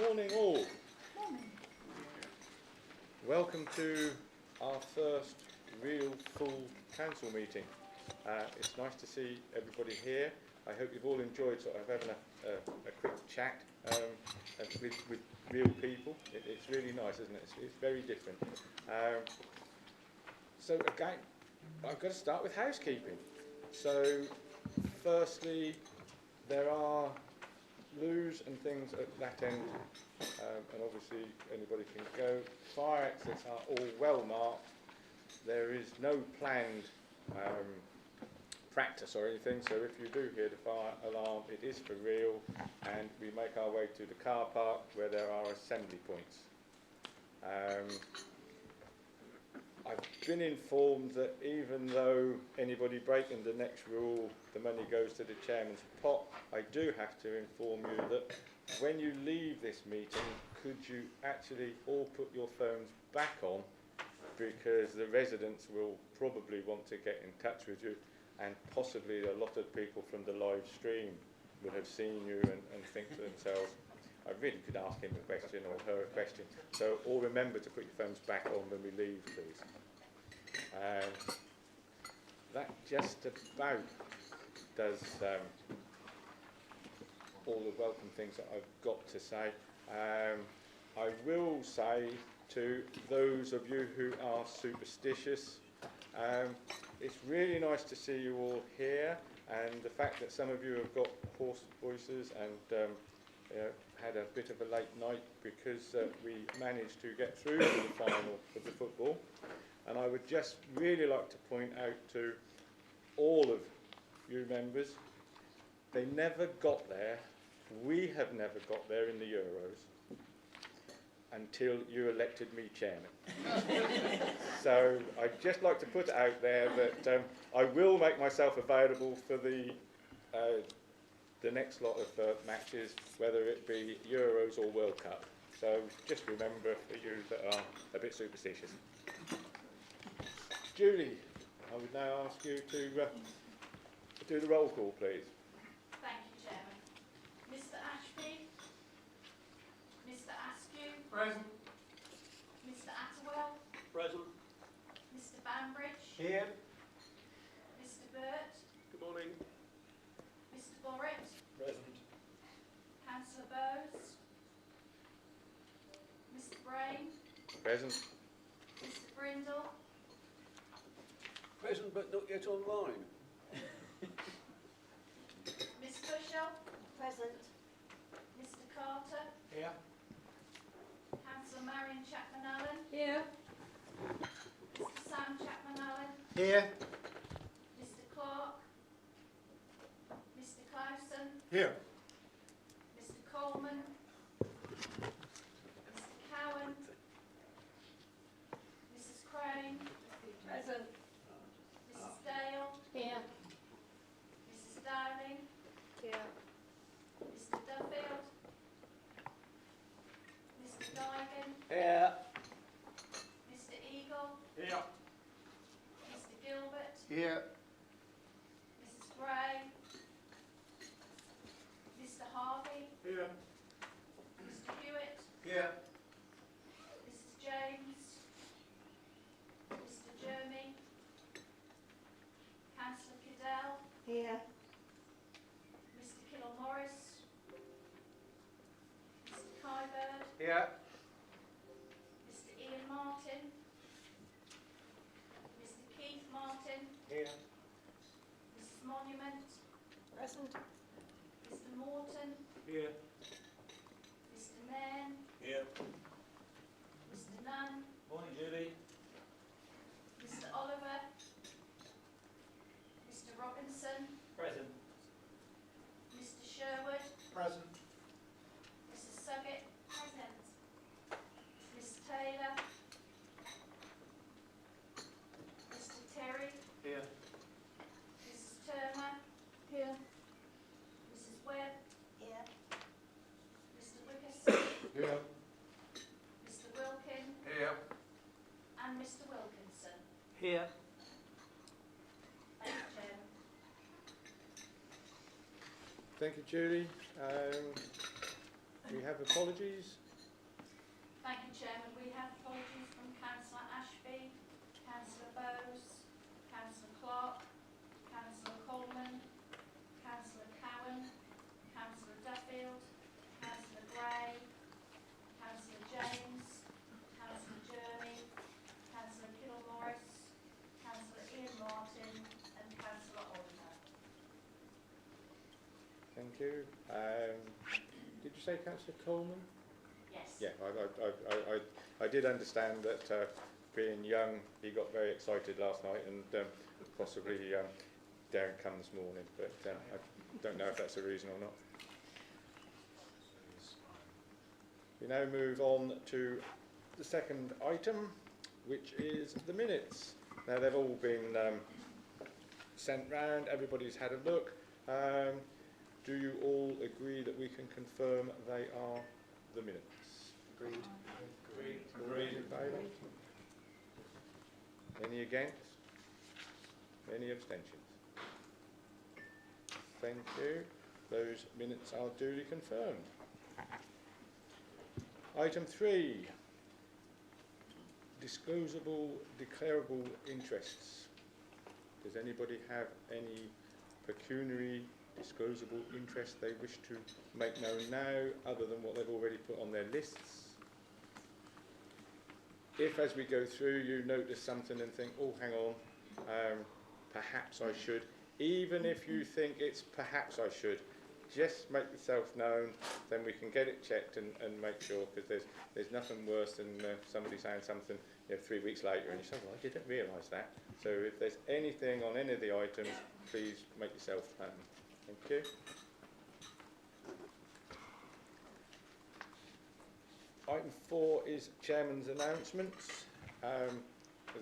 Morning all. Morning. Welcome to our first real full council meeting. It's nice to see everybody here. I hope you've all enjoyed sort of having a quick chat with real people. It's really nice, isn't it? It's very different. So again, I've got to start with housekeeping. So firstly, there are loos and things at that end, and obviously anybody can go. Fire exits are all well marked. There is no planned practice or anything, so if you do hear the fire alarm, it is for real, and we make our way to the car park where there are assembly points. I've been informed that even though anybody breaking the next rule, the money goes to the chairman's pot, I do have to inform you that when you leave this meeting, could you actually all put your phones back on, because the residents will probably want to get in touch with you, and possibly a lot of people from the live stream would have seen you and think to themselves, I really could ask him a question or her a question. So all remember to put your phones back on when we leave, please. That just about does all the welcome things that I've got to say. I will say to those of you who are superstitious, it's really nice to see you all here, and the fact that some of you have got hoarse voices and had a bit of a late night because we managed to get through to the final of the football. And I would just really like to point out to all of you members, they never got there, we have never got there in the Euros until you elected me chairman. So I'd just like to put it out there that I will make myself available for the next lot of matches, whether it be Euros or World Cup. So just remember for you that are a bit superstitious. Julie, I would now ask you to do the roll call, please. Thank you, Chairman. Mr Ashby? Mr Askew? Present. Mr Attewell? Present. Mr Banbridge? Here. Mr Burt? Good morning. Mr Borrett? Present. Councillor Bowes? Mr Brain? Present. Mr Brindle? Present but not yet online. Miss Bushell? Present. Mr Carter? Here. Councillor Marion Chapman-Allen? Here. Mr Sam Chapman-Allen? Here. Mr Clark? Mr Clausen? Here. Mr Coleman? Mr Cowan? Mrs Crane? Present. Mrs Dale? Here. Mrs Dowling? Here. Mr Duffield? Mr Guigan? Here. Mr Eagle? Here. Mr Gilbert? Here. Mrs Gray? Mr Harvey? Here. Mr Hewitt? Here. Mrs James? Mr Jermy? Councillor Cadell? Here. Mr Killamorris? Mr Kybird? Here. Mr Ian Martin? Mr Keith Martin? Here. Mrs Monument? Present. Mr Morton? Here. Mr Nairn? Here. Mr Nunn? Morning, Julie. Mr Oliver? Mr Robinson? Present. Mr Sherwood? Present. Mrs Suggett? Present. Miss Taylor? Mr Terry? Here. Mrs Turner? Here. Mrs Webb? Here. Mr Wickerson? Here. Mr Wilkin? Here. And Mr Wilkinson. Here. Thank you, Chairman. Thank you, Julie. We have apologies. Thank you, Chairman. We have apologies from Councillor Ashby, Councillor Bowes, Councillor Clark, Councillor Coleman, Councillor Cowan, Councillor Duffield, Councillor Gray, Councillor James, Councillor Journey, Councillor Kilmorris, Councillor Ian Martin and Councillor Oliver. Thank you. Did you say Councillor Coleman? Yes. Yeah, I did understand that being young, he got very excited last night and possibly daren't come this morning, but I don't know if that's a reason or not. We now move on to the second item, which is the minutes. Now they've all been sent round, everybody's had a look. Do you all agree that we can confirm they are the minutes? Agreed. Agreed in favour? Any against? Any abstentions? Thank you. Those minutes are duly confirmed. Item 3. Disclosable declarable interests. Does anybody have any pecuniary disclosable interest they wish to make known now, other than what they've already put on their lists? If as we go through you notice something and think, oh hang on, perhaps I should, even if you think it's perhaps I should, just make yourself known, then we can get it checked and make sure, because there's nothing worse than somebody saying something 3 weeks later and you say, well, I didn't realise that. So if there's anything on any of the items, please make yourself known. Thank you. Item 4 is Chairman's announcements. As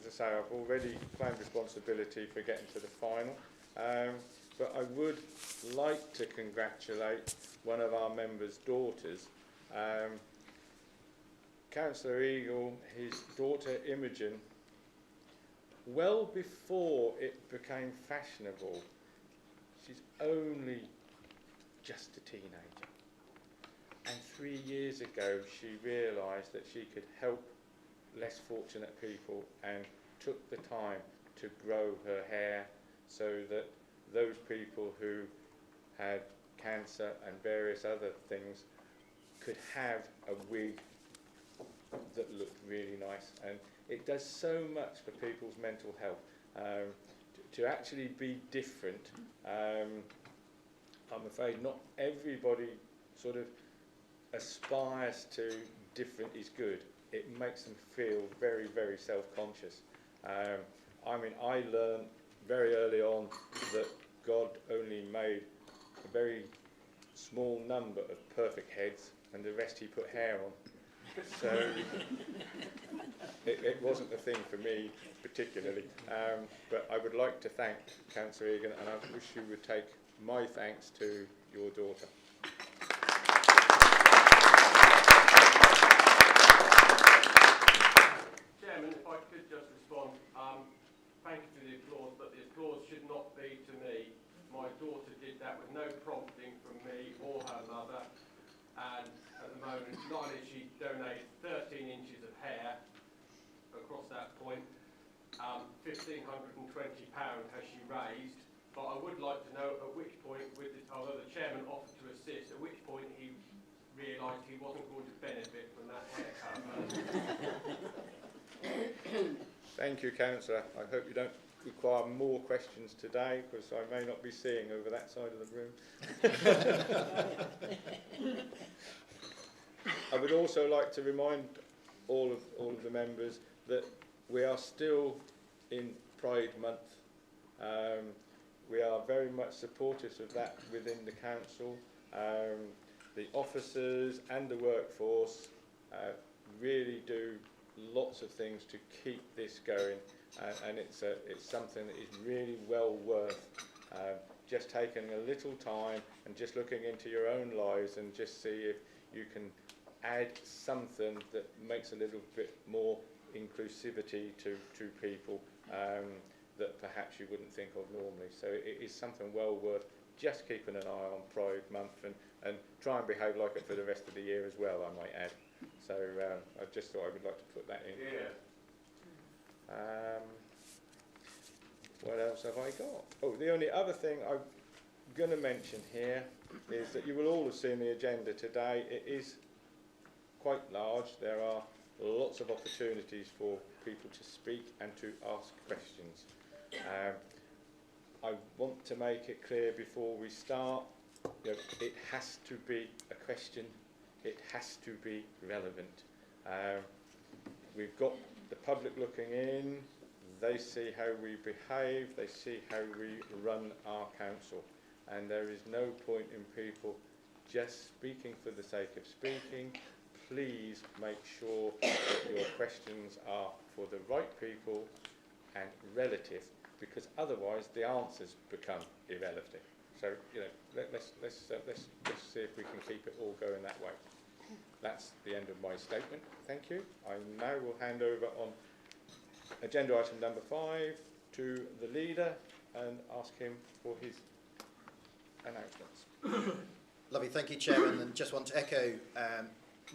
I say, I've already claimed responsibility for getting to the final, but I would like to congratulate one of our members' daughters. Councillor Eagle, his daughter Imogen, well before it became fashionable, she's only just a teenager. And 3 years ago, she realised that she could help less fortunate people and took the time to grow her hair so that those people who had cancer and various other things could have a wig that looked really nice. And it does so much for people's mental health. To actually be different, I'm afraid not everybody sort of aspires to different is good. It makes them feel very, very self-conscious. I mean, I learned very early on that God only made a very small number of perfect heads and the rest he put hair on. So it wasn't a thing for me particularly. But I would like to thank Councillor Egan, and I wish you would take my thanks to your daughter. Chairman, if I could just respond, thank you for the applause, but the applause should not be to me. My daughter did that with no prompting from me or her mother, and at the moment, not only she donated 13 inches of hair across that point, £1,520 has she raised, but I would like to know at which point, although the chairman offered to assist, at which point he realised he wasn't going to benefit from that haircut. Thank you, Councillor. I hope you don't require more questions today, because I may not be seeing over that side of the room. I would also like to remind all of the members that we are still in Pride Month. We are very much supportive of that within the council. The officers and the workforce really do lots of things to keep this going, and it's something that is really well worth just taking a little time and just looking into your own lives and just see if you can add something that makes a little bit more inclusivity to people that perhaps you wouldn't think of normally. So it is something well worth just keeping an eye on Pride Month and try and behave like it for the rest of the year as well, I might add. So I just thought I would like to put that in. Yeah. What else have I got? Oh, the only other thing I'm going to mention here is that you will all have seen the agenda today. It is quite large. There are lots of opportunities for people to speak and to ask questions. I want to make it clear before we start, it has to be a question, it has to be relevant. We've got the public looking in, they see how we behave, they see how we run our council, and there is no point in people just speaking for the sake of speaking. Please make sure that your questions are for the right people and relative, because otherwise the answers become irrelevant. So let's see if we can keep it all going that way. That's the end of my statement. Thank you. I now will hand over on agenda item number 5 to the leader and ask him for his announcements. Lovely, thank you, Chairman, and just want to echo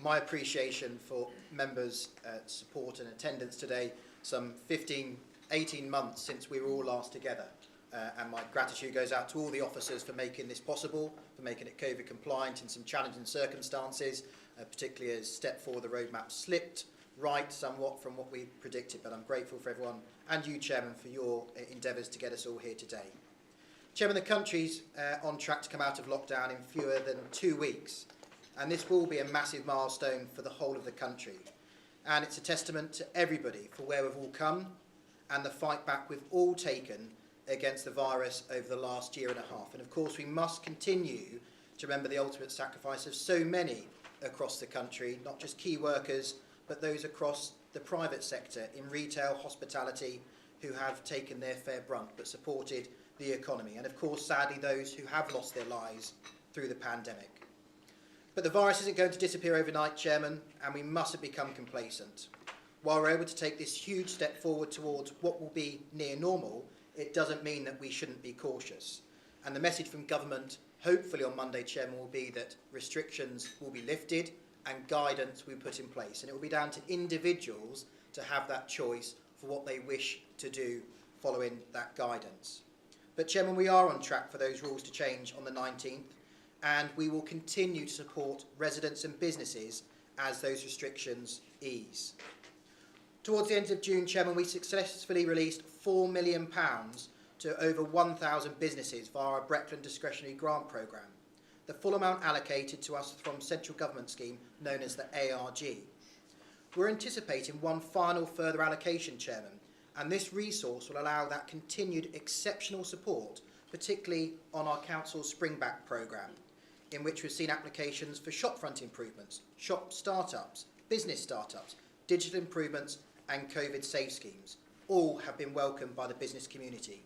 my appreciation for members' support and attendance today. Some 15, 18 months since we were all last together, and my gratitude goes out to all the officers for making this possible, for making it COVID compliant in some challenging circumstances, particularly as step 4 the roadmap slipped right somewhat from what we predicted, but I'm grateful for everyone and you, Chairman, for your endeavours to get us all here today. Chairman, the country's on track to come out of lockdown in fewer than 2 weeks, and this will be a massive milestone for the whole of the country, and it's a testament to everybody for where we've all come and the fight back we've all taken against the virus over the last year and a half. And of course we must continue to remember the ultimate sacrifice of so many across the country, not just key workers, but those across the private sector in retail, hospitality, who have taken their fair brunt but supported the economy. And of course, sadly, those who have lost their lives through the pandemic. But the virus isn't going to disappear overnight, Chairman, and we mustn't become complacent. While we're able to take this huge step forward towards what will be near normal, it doesn't mean that we shouldn't be cautious. And the message from government, hopefully on Monday, Chairman, will be that restrictions will be lifted and guidance will be put in place. And it will be down to individuals to have that choice for what they wish to do following that guidance. But, Chairman, we are on track for those rules to change on the 19th, and we will continue to support residents and businesses as those restrictions ease. Towards the end of June, Chairman, we successfully released £4 million to over 1,000 businesses via our Breckland discretionary grant programme, the full amount allocated to us from central government scheme known as the ARG. We're anticipating one final further allocation, Chairman, and this resource will allow that continued exceptional support, particularly on our council's Springback programme, in which we've seen applications for shopfront improvements, shop startups, business startups, digital improvements and COVID safe schemes. All have been welcomed by the business community.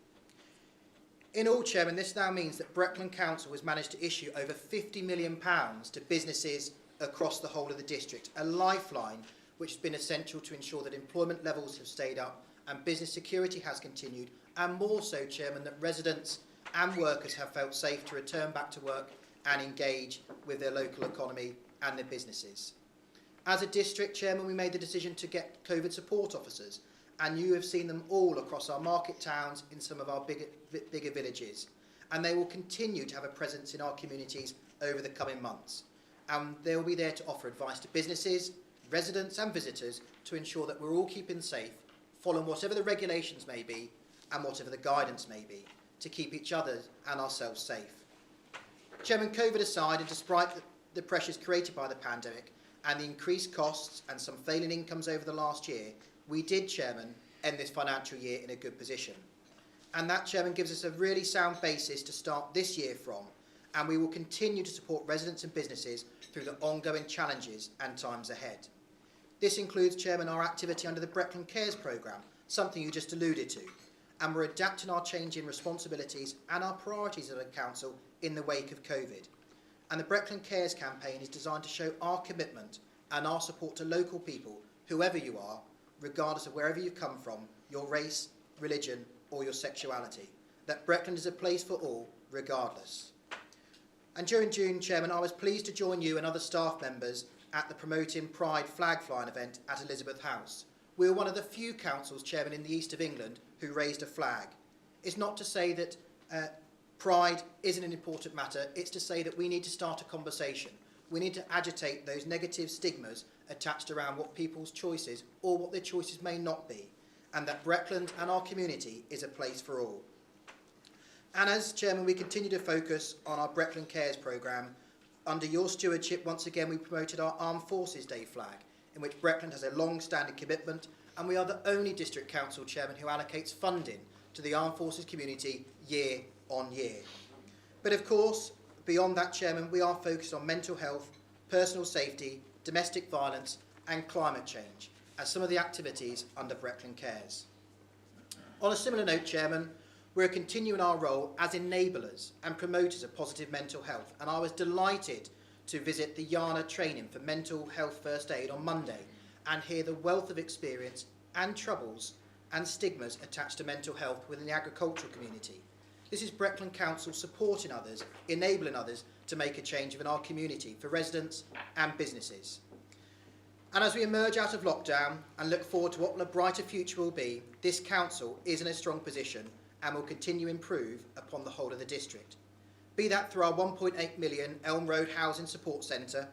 In all, Chairman, this now means that Breckland Council has managed to issue over £50 million to businesses across the whole of the district, a lifeline which has been essential to ensure that employment levels have stayed up and business security has continued, and more so, Chairman, that residents and workers have felt safe to return back to work and engage with their local economy and their businesses. As a district, Chairman, we made the decision to get COVID support officers, and you have seen them all across our market towns in some of our bigger villages, and they will continue to have a presence in our communities over the coming months, and they will be there to offer advice to businesses, residents and visitors to ensure that we're all keeping safe, following whatever the regulations may be and whatever the guidance may be, to keep each other and ourselves safe. Chairman, COVID aside, and despite the pressures created by the pandemic and the increased costs and some failing incomes over the last year, we did, Chairman, end this financial year in a good position. And that, Chairman, gives us a really sound basis to start this year from, and we will continue to support residents and businesses through the ongoing challenges and times ahead. This includes, Chairman, our activity under the Breckland Cares programme, something you just alluded to, and we're adapting our changing responsibilities and our priorities as a council in the wake of COVID. And the Breckland Cares campaign is designed to show our commitment and our support to local people, whoever you are, regardless of wherever you've come from, your race, religion or your sexuality, that Breckland is a place for all, regardless. And during June, Chairman, I was pleased to join you and other staff members at the Promoting Pride flag flying event at Elizabeth House. We were one of the few councils, Chairman, in the east of England who raised a flag. It's not to say that pride isn't an important matter, it's to say that we need to start a conversation. We need to agitate those negative stigmas attached around what people's choices or what their choices may not be, and that Breckland and our community is a place for all. And as Chairman, we continue to focus on our Breckland Cares programme. Under your stewardship, once again, we promoted our Armed Forces Day flag, in which Breckland has a long-standing commitment, and we are the only district council, Chairman, who allocates funding to the Armed Forces community year on year. But of course, beyond that, Chairman, we are focused on mental health, personal safety, domestic violence and climate change as some of the activities under Breckland Cares. On a similar note, Chairman, we're continuing our role as enablers and promoters of positive mental health, and I was delighted to visit the Yana training for mental health first aid on Monday and hear the wealth of experience and troubles and stigmas attached to mental health within the agricultural community. This is Breckland Council supporting others, enabling others to make a change in our community for residents and businesses. And as we emerge out of lockdown and look forward to what a brighter future will be, this council is in a strong position and will continue to improve upon the whole of the district. Be that through our £1.8 million Elm Road Housing Support Centre,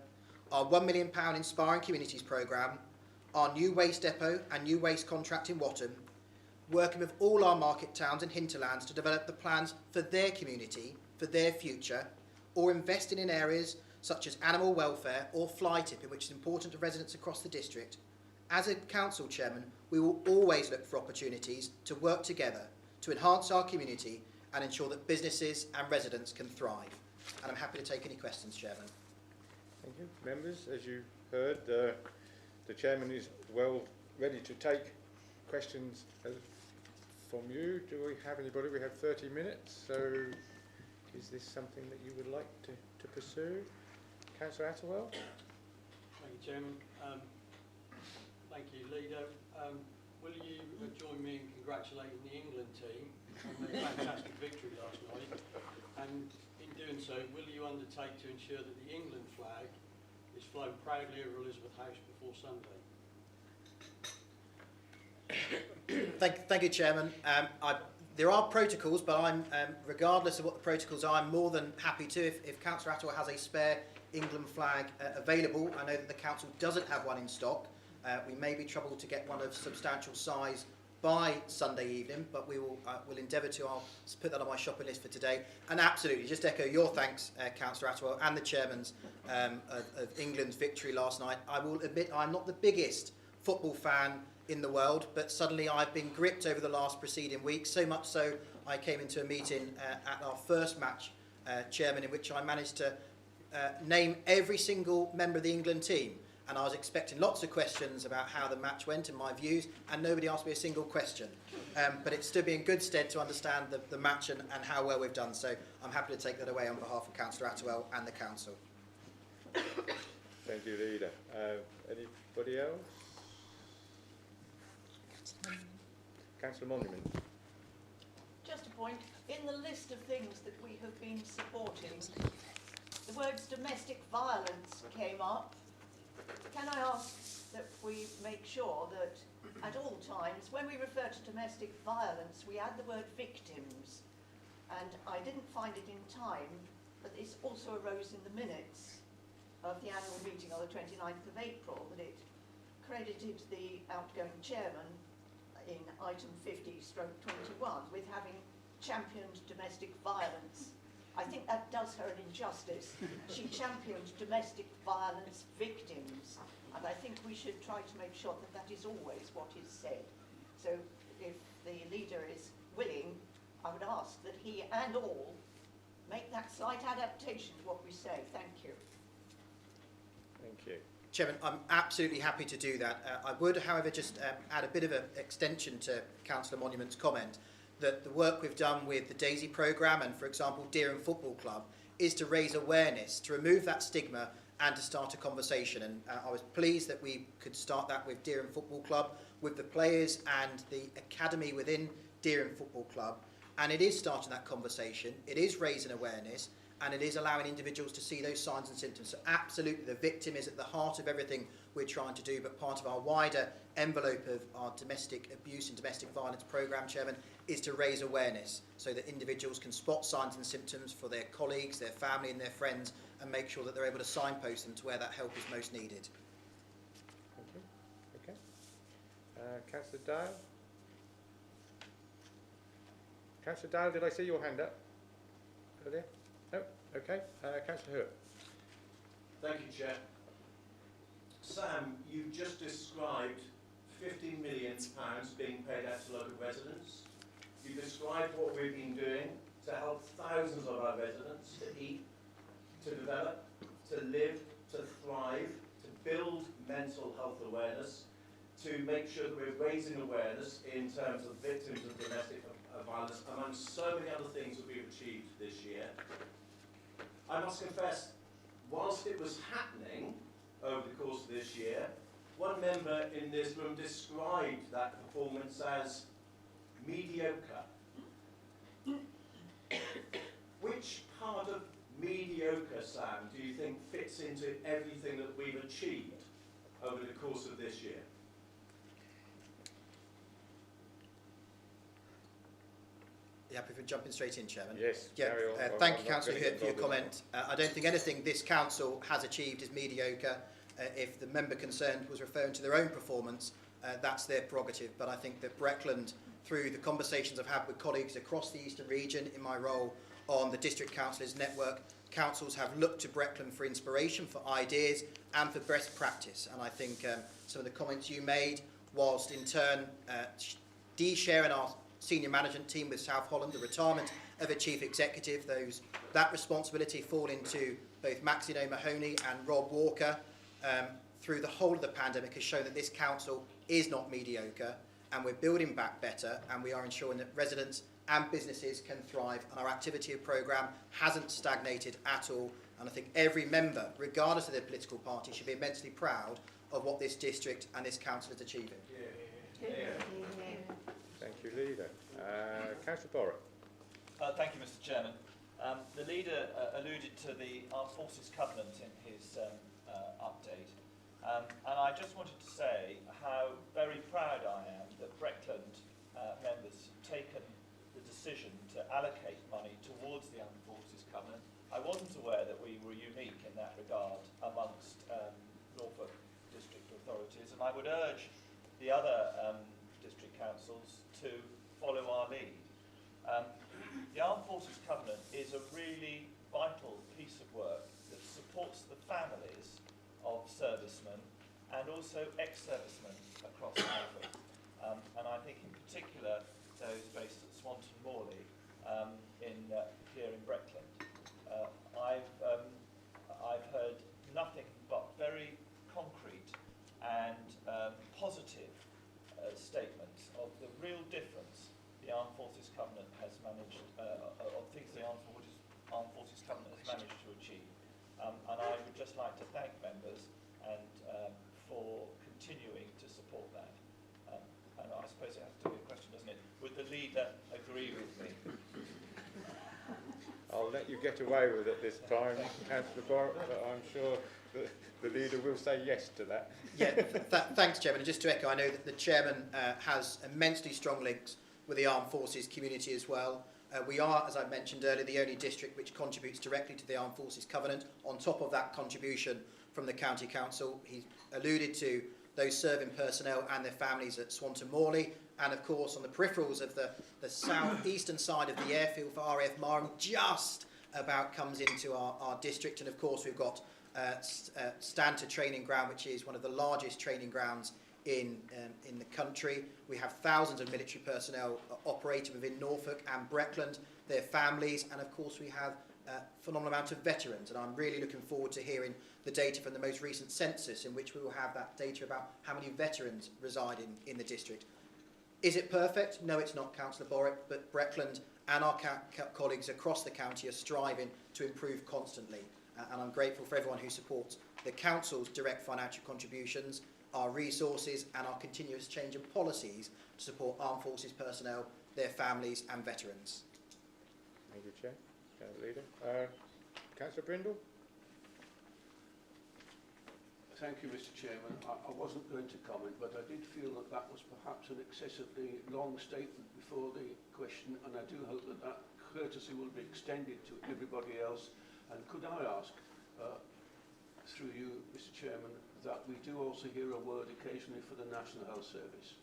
our £1 million Inspiring Communities programme, our new waste depot and new waste contract in Watton, working with all our market towns and hinterlands to develop the plans for their community, for their future, or investing in areas such as animal welfare or fly tipping, which is important to residents across the district. As a council chairman, we will always look for opportunities to work together to enhance our community and ensure that businesses and residents can thrive. And I'm happy to take any questions, Chairman. Thank you. Members, as you heard, the Chairman is well ready to take questions from you. Do we have anybody? We have 30 minutes, so is this something that you would like to pursue? Councillor Attewell? Thank you, Chairman. Thank you, Lido. Will you join me in congratulating the England team on their fantastic victory last night? And in doing so, will you undertake to ensure that the England flag is flown proudly over Elizabeth House before Sunday? Thank you, Chairman. There are protocols, but I'm, regardless of what the protocols are, I'm more than happy to. If Councillor Attewell has a spare England flag available, I know that the council doesn't have one in stock. We may be troubled to get one of substantial size by Sunday evening, but we will endeavour to. I'll put that on my shopping list for today. And absolutely, just echo your thanks, Councillor Attewell, and the chairman's of England's victory last night. I will admit I'm not the biggest football fan in the world, but suddenly I've been gripped over the last preceding week, so much so I came into a meeting at our first match, Chairman, in which I managed to name every single member of the England team. And I was expecting lots of questions about how the match went and my views, and nobody asked me a single question. But it stood me in good stead to understand the match and how well we've done. So I'm happy to take that away on behalf of Councillor Attewell and the Council. Thank you, Leader. Anybody else? Councillor Monument. Just a point, in the list of things that we have been supporting, the words domestic violence came up. Can I ask that we make sure that at all times, when we refer to domestic violence, we add the word victims? And I didn't find it in time, but this also arose in the minutes of the annual meeting on the 29th of April, that it credited the outgoing chairman in item 50/21 with having championed domestic violence. I think that does her an injustice. She championed domestic violence victims, and I think we should try to make sure that that is always what is said. So if the leader is willing, I would ask that he and all make that slight adaptation to what we say. Thank you. Thank you. Chairman, I'm absolutely happy to do that. I would, however, just add a bit of an extension to Councillor Monument's comment that the work we've done with the DAISY programme and, for example, Deerham Football Club is to raise awareness, to remove that stigma and to start a conversation. And I was pleased that we could start that with Deerham Football Club, with the players and the academy within Deerham Football Club. And it is starting that conversation, it is raising awareness, and it is allowing individuals to see those signs and symptoms. So absolutely, the victim is at the heart of everything we're trying to do, but part of our wider envelope of our domestic abuse and domestic violence programme, Chairman, is to raise awareness so that individuals can spot signs and symptoms for their colleagues, their family and their friends, and make sure that they're able to signpost them to where that help is most needed. Thank you. Okay. Councillor Dale? Councillor Dale, did I see your hand up earlier? No? Okay. Councillor Hurt? Thank you, Chair. Sam, you've just described £15 million being paid out to local residents. You described what we've been doing to help thousands of our residents to eat, to develop, to live, to thrive, to build mental health awareness, to make sure that we're raising awareness in terms of victims of domestic violence, among so many other things that we've achieved this year. I must confess, whilst it was happening over the course of this year, one member in this room described that performance as mediocre. Which part of mediocre, Sam, do you think fits into everything that we've achieved over the course of this year? You happy for jumping straight in, Chairman? Yes, Yeah, carry on. thank I'm you, not Councillor gonna Hurt, get for your involved in comment. I don't think anything this council has achieved is mediocre. If the member concerned was referring to their own performance, that's their prerogative. But I think that Breckland, through the conversations I've had with colleagues across the Eastern region in my role on the District Councillors Network, councils have looked to Breckland for inspiration, for ideas and for best practice. And I think some of the comments you made, whilst in turn de-sharing our senior management team with South Holland, the retirement of a chief executive, that responsibility falling to both Maxine O'Mahony and Rob Walker through the whole of the pandemic has shown that this council is not mediocre, and we're building back better, and we are ensuring that residents and businesses can thrive, and our activity programme hasn't stagnated at all. And I think every member, regardless of their political party, should be immensely proud of what this district and this council is achieving. Thank you, Leader. Councillor Borrow. Thank you, Mr. Chairman. The leader alluded to the Armed Forces Covenant in his update, and I just wanted to say how very proud I am that Breckland members have taken the decision to allocate money towards the Armed Forces Covenant. I wasn't aware that we were unique in that regard amongst Norfolk district authorities, and I would urge the other district councils to follow our lead. The Armed Forces Covenant is a really vital piece of work that supports the families of servicemen and also ex-servicemen across Norfolk. And I think in particular those based at Swanton Morley here in Breckland. I've heard nothing but very concrete and positive statements of the real difference the Armed Forces Covenant has managed, of things the Armed Forces Covenant has managed to achieve. And I would just like to thank members and for continuing to support that. And I suppose it has to be a question, doesn't it? Would the leader agree with me? I'll let you get away with it this time, Councillor Borrow, but I'm sure that the leader will say yes to that. Yeah, thanks, Chairman. And just to echo, I know that the Chairman has immensely strong links with the Armed Forces community as well. We are, as I mentioned earlier, the only district which contributes directly to the Armed Forces Covenant. On top of that contribution from the County Council, he alluded to those serving personnel and their families at Swanton Morley, and of course on the peripherals of the south-eastern side of the airfield for RAF Marham, just about comes into our district. And of course we've got Stanter Training Ground, which is one of the largest training grounds in the country. We have thousands of military personnel operating within Norfolk and Breckland, their families, and of course we have a phenomenal amount of veterans. And I'm really looking forward to hearing the data from the most recent census, in which we will have that data about how many veterans reside in the district. Is it perfect? No, it's not, Councillor Borwick, but Breckland and our colleagues across the county are striving to improve constantly. And I'm grateful for everyone who supports the council's direct financial contributions, our resources and our continuous change in policies to support armed forces personnel, their families and veterans. Thank you, Chair. Leader. Councillor Brindle? Thank you, Mr. Chairman. I wasn't going to comment, but I did feel that that was perhaps an excessively long statement before the question, and I do hope that that courtesy will be extended to everybody else. And could I ask, through you, Mr. Chairman, that we do also hear a word occasionally for the National Health Service?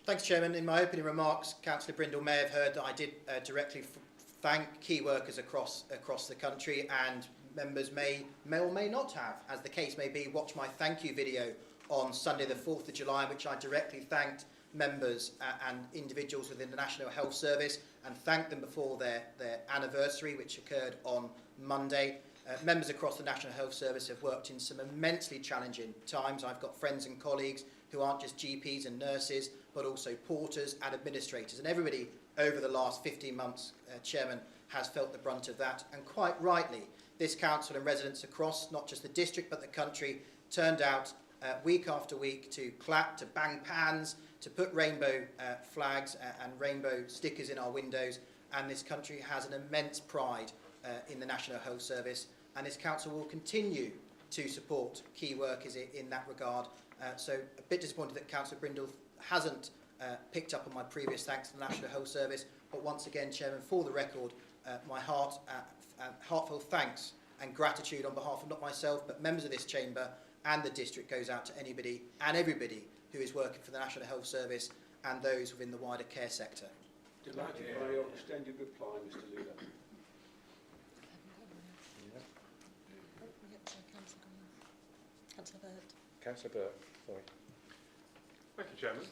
Thanks, Chairman. In my opening remarks, Councillor Brindle may have heard that I did directly thank key workers across the country, and members may or may not have, as the case may be, watched my thank you video on Sunday the 4th of July, in which I directly thanked members and individuals within the National Health Service and thanked them before their anniversary, which occurred on Monday. Members across the National Health Service have worked in some immensely challenging times. I've got friends and colleagues who aren't just GPs and nurses, but also porters and administrators. And everybody over the last 15 months, Chairman, has felt the brunt of that. And quite rightly, this council and residents across not just the district but the country turned out week after week to clap, to bang pans, to put rainbow flags and rainbow stickers in our windows. And this country has an immense pride in the National Health Service, and this council will continue to support key workers in that regard. So a bit disappointed that Councillor Brindle hasn't picked up on my previous thanks to the National Health Service, but once again, Chairman, for the record, my heartfelt thanks and gratitude on behalf of not myself but members of this chamber and the district goes out to anybody and everybody who is working for the National Health Service and those within the wider care sector. Delighted by your extended reply, Mr. Leader. Councillor Burt, sorry. Thank you, Chairman.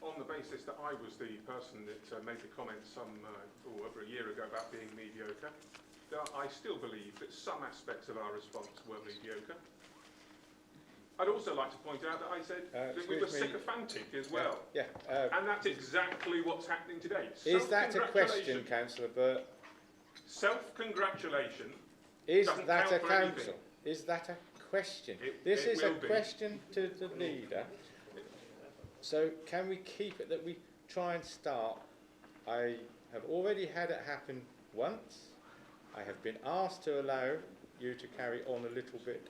On the basis that I was the person that made the comment over a year ago about being mediocre, I still believe that some aspects of our response were mediocre. I'd also like to point out that I said that we were sycophantic as well. Yeah. And that's exactly what's happening today. Is that a question, Councillor Burt? Self-congratulation Is doesn't that count a for anything. council? Is that a question? This This is a question to the leader. So can we keep it that we try and start? I have already had it happen once. I have been asked to allow you to carry on a little bit,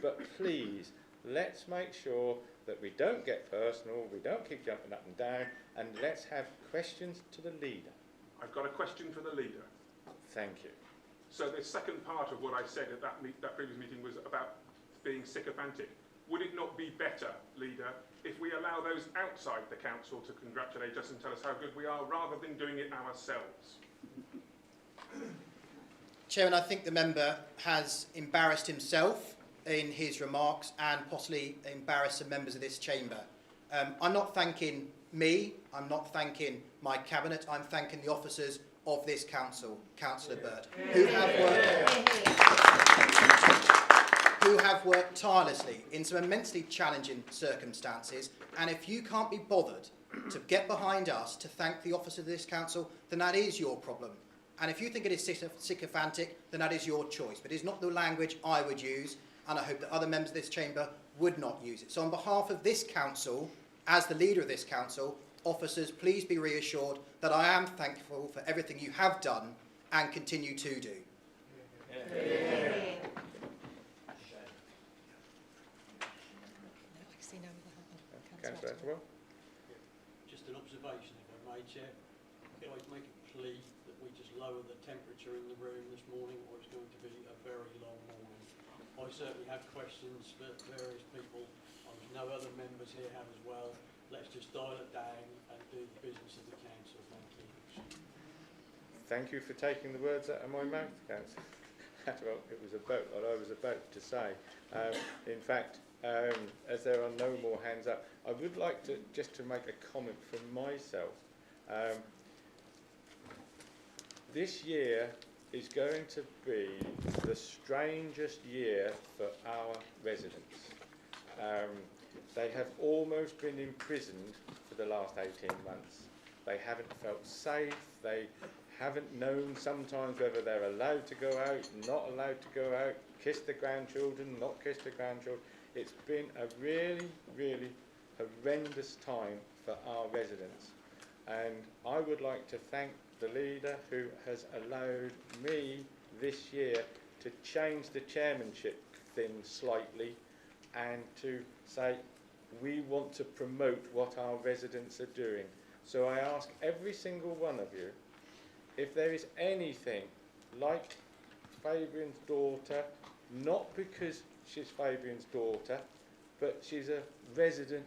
but please, let's make sure that we don't get personal, we don't keep jumping up and down, and let's have questions to the leader. I've got a question for the leader. Thank you. So the second part of what I said at that previous meeting was about being sycophantic. Would it not be better, Leader, if we allow those outside the council to congratulate us and tell us how good we are, rather than doing it ourselves? Chairman, I think the member has embarrassed himself in his remarks and possibly embarrassed some members of this chamber. I'm not thanking me, I'm not thanking my cabinet, I'm thanking the officers of this council, Councillor Burt, who have worked tirelessly in some immensely challenging circumstances. And if you can't be bothered to get behind us to thank the officers of this council, then that is your problem. And if you think it is sycophantic, then that is your choice. But it is not the language I would use, and I hope that other members of this chamber would not use it. So on behalf of this council, as the leader of this council, officers, please be reassured that I am thankful for everything you have done and continue to do. Councillor Atterwell? Just an observation, if I may, Chair. Could I make a plea that we just lower the temperature in the room this morning, or it's going to be a very long morning? I certainly have questions for various people. No other members here have as well. Let's just dial it down and do the business of the council. Thank you. Thank you for taking the words out of my mouth, Councillor Atterwell. It was about what I was about to say. In fact, as there are no more hands up, I would like to just to make a comment from myself. This year is going to be the strangest year for our residents. They have almost been imprisoned for the last 18 months. They haven't felt safe. They haven't known sometimes whether they're allowed to go out, not allowed to go out, kiss the grandchildren, not kiss the grandchildren. It's been a really, really horrendous time for our residents. and I would like to thank the leader who has allowed me this year to change the chairmanship thing slightly and to say we want to promote what our residents are doing. So I ask every single one of you, if there is anything like Fabian's daughter, not because she's Fabian's daughter, but she's a resident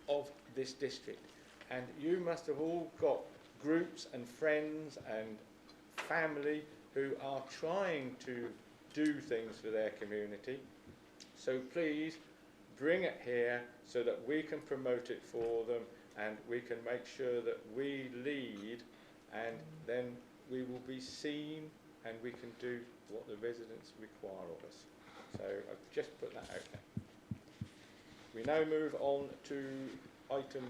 of this district. And you must have all got groups and friends and family who are trying to do things for their community. So please bring it here so that we can promote it for them and we can make sure that we lead, and then we will be seen and we can do what the residents require of us. So I've just put that out there. We now move on to item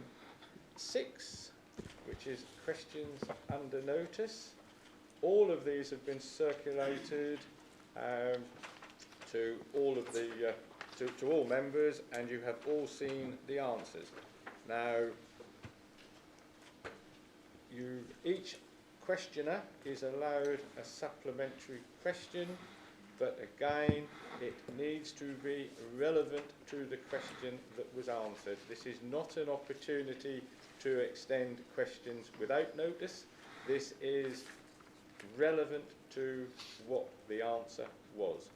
6, which is questions under notice. All of these have been circulated to all of the to all members, and you have all seen the answers. Now, each questioner is allowed a supplementary question, but again, it needs to be relevant to the question that was answered. This is not an opportunity to extend questions without notice. This is relevant to what the answer was.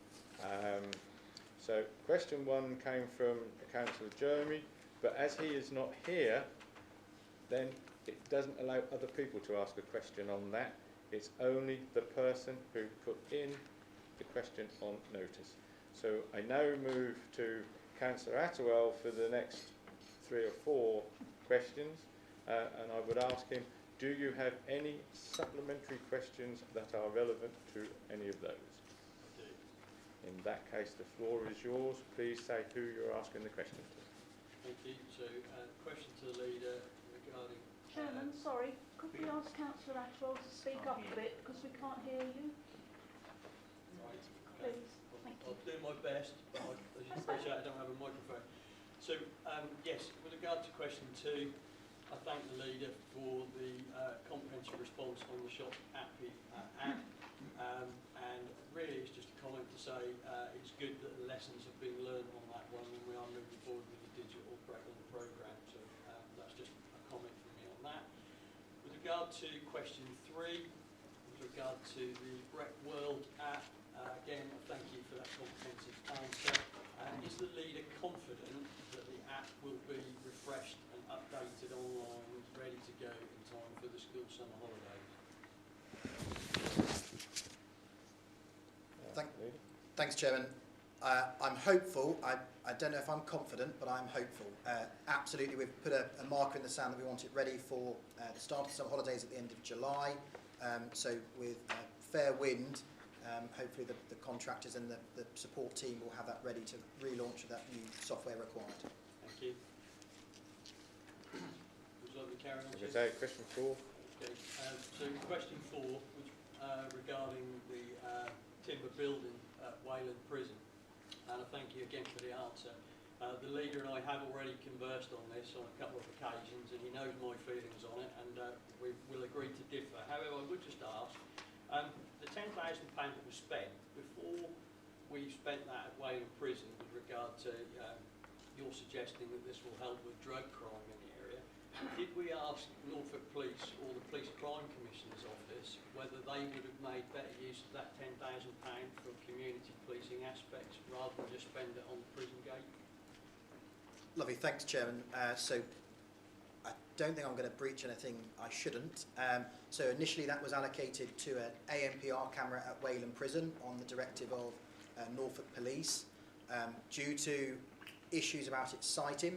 So question 1 came from Councillor Jeremy, but as he is not here, then it doesn't allow other people to ask a question on that. It's only the person who put in the question on notice. So I now move to Councillor Attewell for the next 3 or 4 questions, and I would ask him, do you have any supplementary questions that are relevant to any of those? I do. In that case, the floor is yours. Please say who you're asking the question to. Thank you. So, question to the leader regarding... Chairman, sorry, could we ask Councillor Atwell to speak up a bit because we can't hear you? Right. Please, thank you. I'll do my best, but as you appreciate, I don't have a microphone. So, yes, with regard to question 2, I thank the leader for the comprehensive response on the Shop Appy app, and really it's just a comment to say it's good that the lessons have been learned on that one when we are moving forward with the digital Breckland programme. So that's just a comment from me on that. With regard to question 3, with regard to the Breck World app, again, thank you for that comprehensive answer. Is the leader confident that the app will be refreshed and updated online, ready to go in time for the school summer holidays? Thanks, Chairman. I'm hopeful. I don't know if I'm confident, but I'm hopeful. Absolutely, we've put a marker in the sand that we want it ready for the start of the summer holidays at the end of July. So with fair wind, hopefully the contractors and the support team will have that ready to relaunch that new software required. Thank you. Would you like me to carry on? Okay, question 4. Okay, so question 4, which regarding the timber building at Wayland Prison, and I thank you again for the answer. The leader and I have already conversed on this on a couple of occasions, and he knows my feelings on it, and we will agree to differ. However, I would just ask, the £10,000 that was spent, before we spent that at Wayland Prison with regard to your suggesting that this will help with drug crime in the area, did we ask Norfolk Police or the Police Crime Commissioner's Office whether they would have made better use of that £10,000 for community policing aspects rather than just spend it on the prison gate? Lovely, thanks, Chairman. So I don't think I'm going to breach anything I shouldn't. So initially that was allocated to an ANPR camera at Wayland Prison on the directive of Norfolk Police. Due to issues about its siting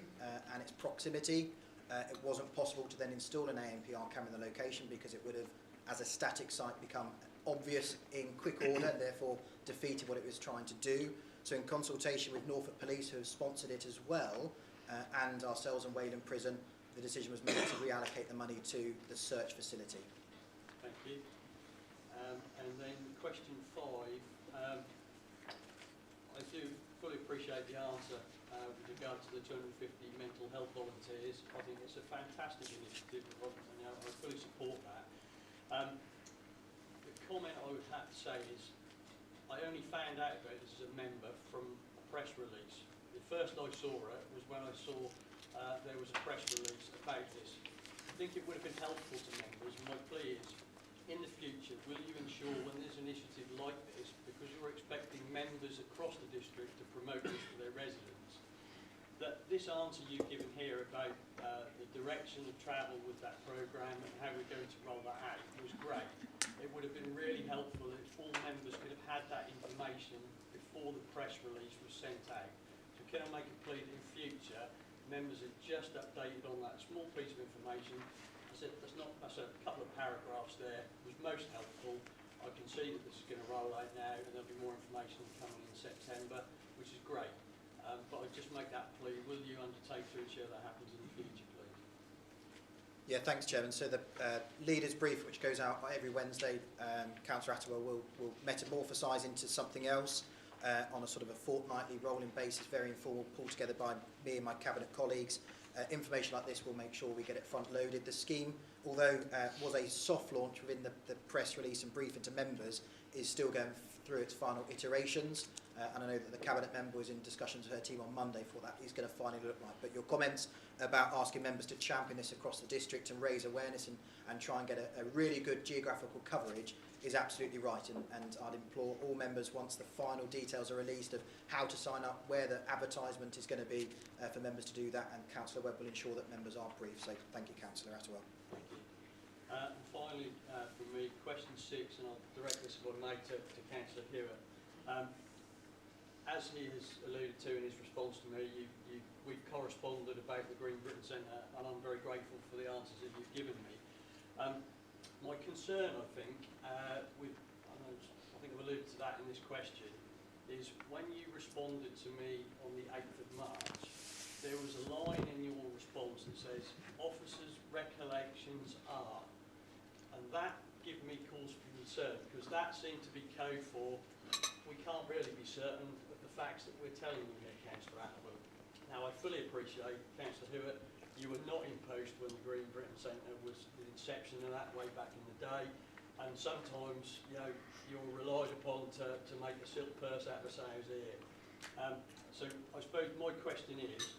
and its proximity, it wasn't possible to then install an ANPR camera in the location because it would have, as a static site, become obvious in quick order and therefore defeated what it was trying to do. So in consultation with Norfolk Police, who have sponsored it as well, and ourselves and Wayland Prison, the decision was made to reallocate the money to the search facility. Thank you. And then question 5, I do fully appreciate the answer with regard to the 250 mental health volunteers. I think it's a fantastic initiative, and I fully support that. The comment I would have to say is, I only found out about this as a member from a press release. The first I saw it was when I saw there was a press release about this. I think it would have been helpful to members. My plea is, in the future, will you ensure when there's an initiative like this, because you're expecting members across the district to promote this to their residents, that this answer you've given here about the direction of travel with that programme and how we're going to roll that out was great. It would have been really helpful if all members could have had that information before the press release was sent out. So can I make a plea that in future, members are just updated on that small piece of information? I said that's a couple of paragraphs there, was most helpful. I can see that this is going to roll out now and there'll be more information coming in September, which is great. But I just make that plea, will you undertake to ensure that happens in the future, please? Yeah, thanks, Chairman. So the leaders' brief, which goes out every Wednesday, Councillor Attawell will metamorphosise into something else on a sort of a fortnightly rolling basis, very informal, pulled together by me and my cabinet colleagues. Information like this will make sure we get it front-loaded. The scheme, although was a soft launch within the press release and briefing to members, is still going through its final iterations. And I know that the cabinet member was in discussions with her team on Monday for what that is going to finally look like. But your comments about asking members to champion this across the district and raise awareness and try and get a really good geographical coverage is absolutely right. And I'd implore all members, once the final details are released of how to sign up, where the advertisement is going to be, for members to do that, and Councillor Webb will ensure that members are briefed. So thank you, Councillor Attawell. Thank you. And finally, from me, question 6, and I'll direct this, if I may, to Councillor Hewitt. As he has alluded to in his response to me, we've corresponded about the Green Britain Centre, and I'm very grateful for the answers that you've given me. My concern, I think, I think I've alluded to that in this question, is when you responded to me on the 8th of March, there was a line in your response that says, officers' recollections are, and that gave me cause for concern, because that seemed to be code for, we can't really be certain of the facts that we're telling you here, Councillor Attawell. Now, I fully appreciate, Councillor Hewitt, you were not in post when the Green Britain Centre was the inception of that way back in the day, and sometimes, you know, you're relied upon to make a silk purse out of a sow's ear. So I suppose my question is,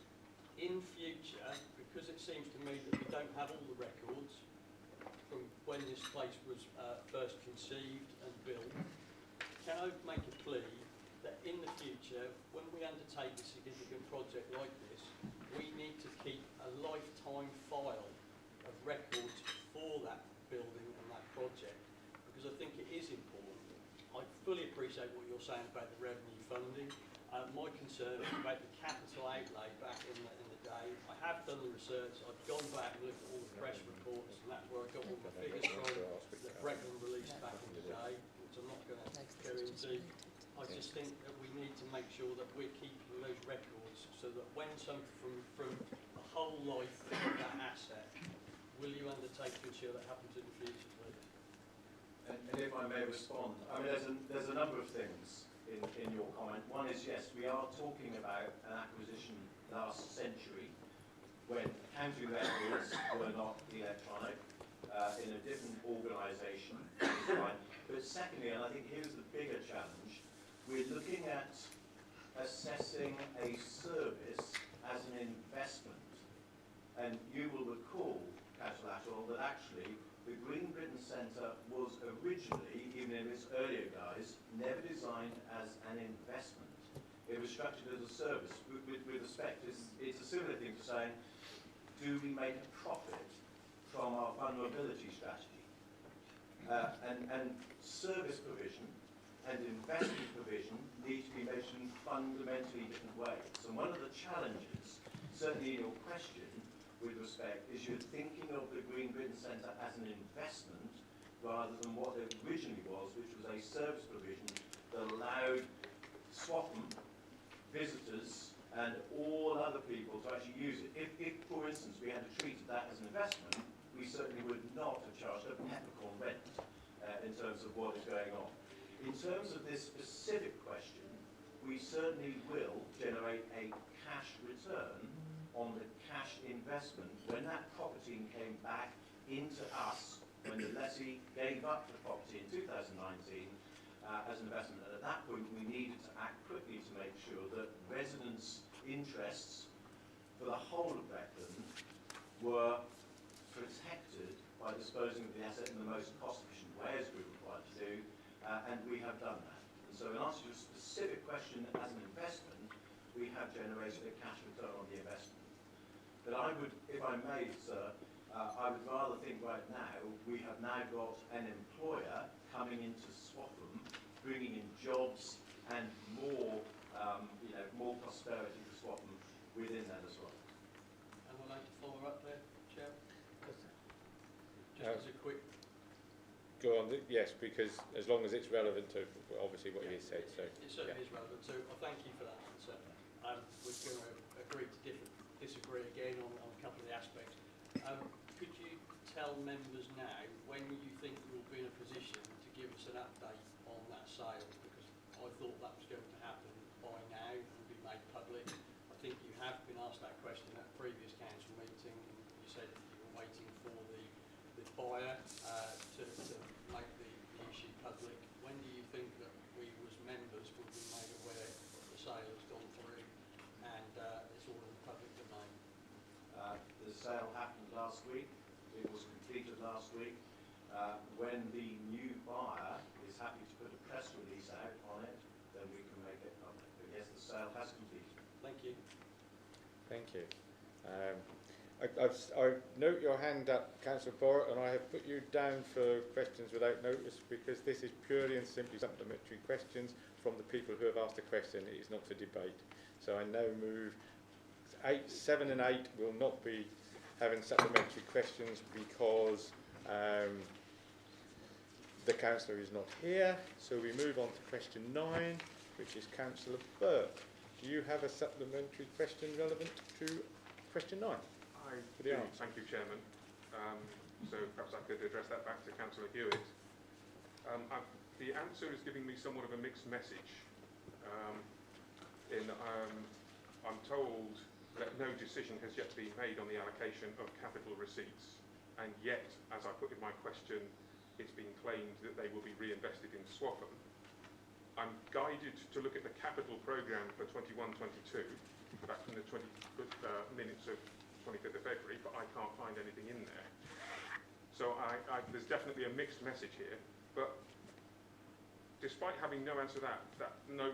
in future, because it seems to me that we don't have all the records from when this place was first conceived and built, can I make a plea that in the future, when we undertake a significant project like this, we need to keep a lifetime file of records for that building and that project, because I think it is important. I fully appreciate what you're saying about the revenue funding. My concern is about the capital outlay back in the day. I have done the research, I've gone back and looked at all the press reports, and that's where I got all my figures from that Breckland released back in the day, which I'm not going to go into. I just think that we need to make sure that we're keeping those records so that when something from the whole life of that asset, will you undertake to ensure that happens in the future, please? And if I may respond, I mean, there's a number of things in your comment. One is, yes, we are talking about an acquisition last century when county records were not electronic, in a different organisation. But secondly, and I think here's the bigger challenge, we're looking at assessing a service as an investment. And you will recall, Councillor Attawell, that actually the Green Britain Centre was originally, even in its earlier guise, never designed as an investment. It was structured as a service. With respect, it's a similar thing to saying, do we make a profit from our vulnerability strategy? And service provision and investment provision need to be measured in fundamentally different ways. And one of the challenges, certainly in your question, with respect, is you're thinking of the Green Britain Centre as an investment rather than what it originally was, which was a service provision that allowed Swapham visitors and all other people to actually use it. If for instance, we had treated that as an investment, we certainly would not have charged a peppercorn rent in terms of what is going on. In terms of this specific question, we certainly will generate a cash return on the cash investment when that property came back into us, when the lessee gave up the property in 2019 as an investment. And at that point, we needed to act quickly to make sure that residents' interests for the whole of Breckland were protected by disposing of the asset in the most cost-efficient way, as we were required to do, and we have done that. And so in answer to your specific question, as an investment, we have generated a cash return on the investment. But I would, if I may, sir, I would rather think right now, we have now got an employer coming into Swaffham, bringing in jobs and more, more prosperity for Swaffham within that as well. And I'd like to follow up there, Chair. Just as a quick... Go on, yes, because as long as it's relevant to obviously what you said. So it certainly is relevant, so I thank you for that answer. We're going to agree to disagree again on a couple of the aspects. Could you tell members now when you think you'll be in a position to give us an update on that sale? Because I thought that was going to happen by now and be made public. I think you have been asked that question at a previous council meeting, and you said you were waiting for the buyer to make the issue public. When do you think that we as members will be made aware that the sale has gone through and it's all in the public domain? The sale happened last week. It was completed last week. When the new buyer is happy to put a press release out on it, then we can make it public. But yes, the sale has completed. Thank you. thank you. I note your hand up, Councillor Borrett, and I have put you down for questions without notice because this is purely and simply supplementary questions from the people who have asked a question. It is not a debate. So I now move 7 and 8 will not be having supplementary questions because the councillor is not here. So we move on to question 9, which is Councillor Burke. Do you have a supplementary question relevant to question 9? I do, thank you, Chairman. So perhaps I could address that back to Councillor Hewitt. The answer is giving me somewhat of a mixed message. I'm told that no decision has yet been made on the allocation of capital receipts, and yet, as I put in my question, it's been claimed that they will be reinvested in Swaffham. I'm guided to look at the capital programme for 21-22, back from the minutes of 25th of February, but I can't find anything in there. So there's definitely a mixed message here, but despite having no answer to that no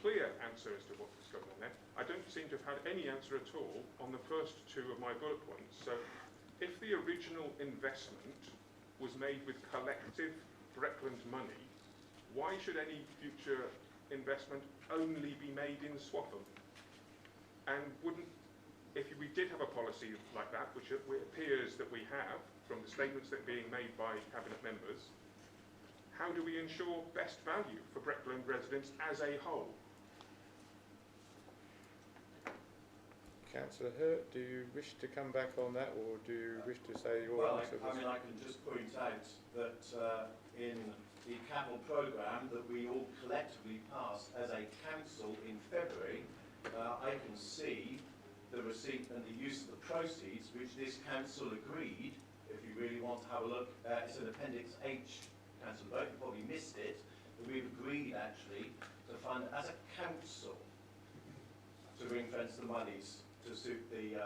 clear answer as to what's going on there, I don't seem to have had any answer at all on the first 2 of my bullet points. So if the original investment was made with collective Breckland money, why should any future investment only be made in Swaffham? And if we did have a policy like that, which it appears that we have from the statements that are being made by Cabinet members, how do we ensure best value for Breckland residents as a whole? Councillor Hurt, do you wish to come back on that, or do you wish to say your answer? I can just point out that in the capital programme that we all collectively passed as a council in February, I can see the receipt and the use of the proceeds which this council agreed. If you really want to have a look, it's in Appendix H, Councillor Burke, you probably missed it, but we've agreed actually to fund as a council to ring-fence the monies to suit the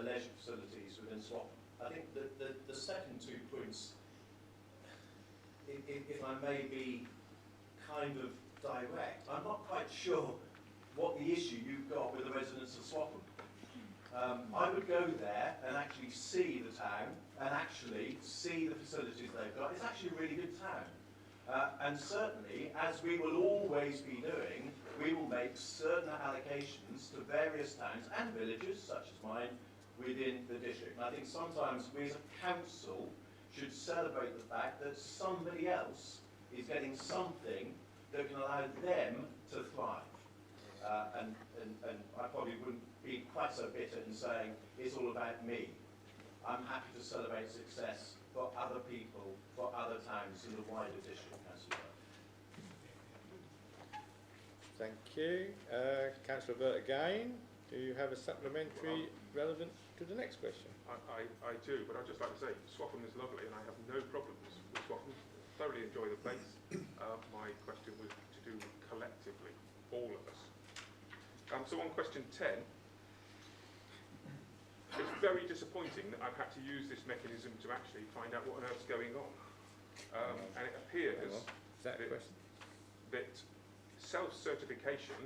leisure facilities within Swaffham. I think the second 2 points, if I may be kind of direct, I'm not quite sure what the issue you've got with the residents of Swaffham. I would go there and actually see the town and actually see the facilities they've got. It's actually a really good town. And certainly, as we will always be doing, we will make certain allocations to various towns and villages, such as mine, within the district. And I think sometimes we as a council should celebrate the fact that somebody else is getting something that can allow them to thrive. And I probably wouldn't be quite so bitter in saying it's all about me. I'm happy to celebrate success for other people, for other towns in the wider district, Councillor. Thank you. Councillor Burt again. Do you have a supplementary relevant to the next question? I do, but I'd just like to say Swaffham is lovely and I have no problems with Swaffham. Thoroughly enjoy the place. My question was to do collectively, all of us. So on question 10, it's very disappointing that I've had to use this mechanism to actually find out what on earth's going on. And it appears Is that a question? that self-certification,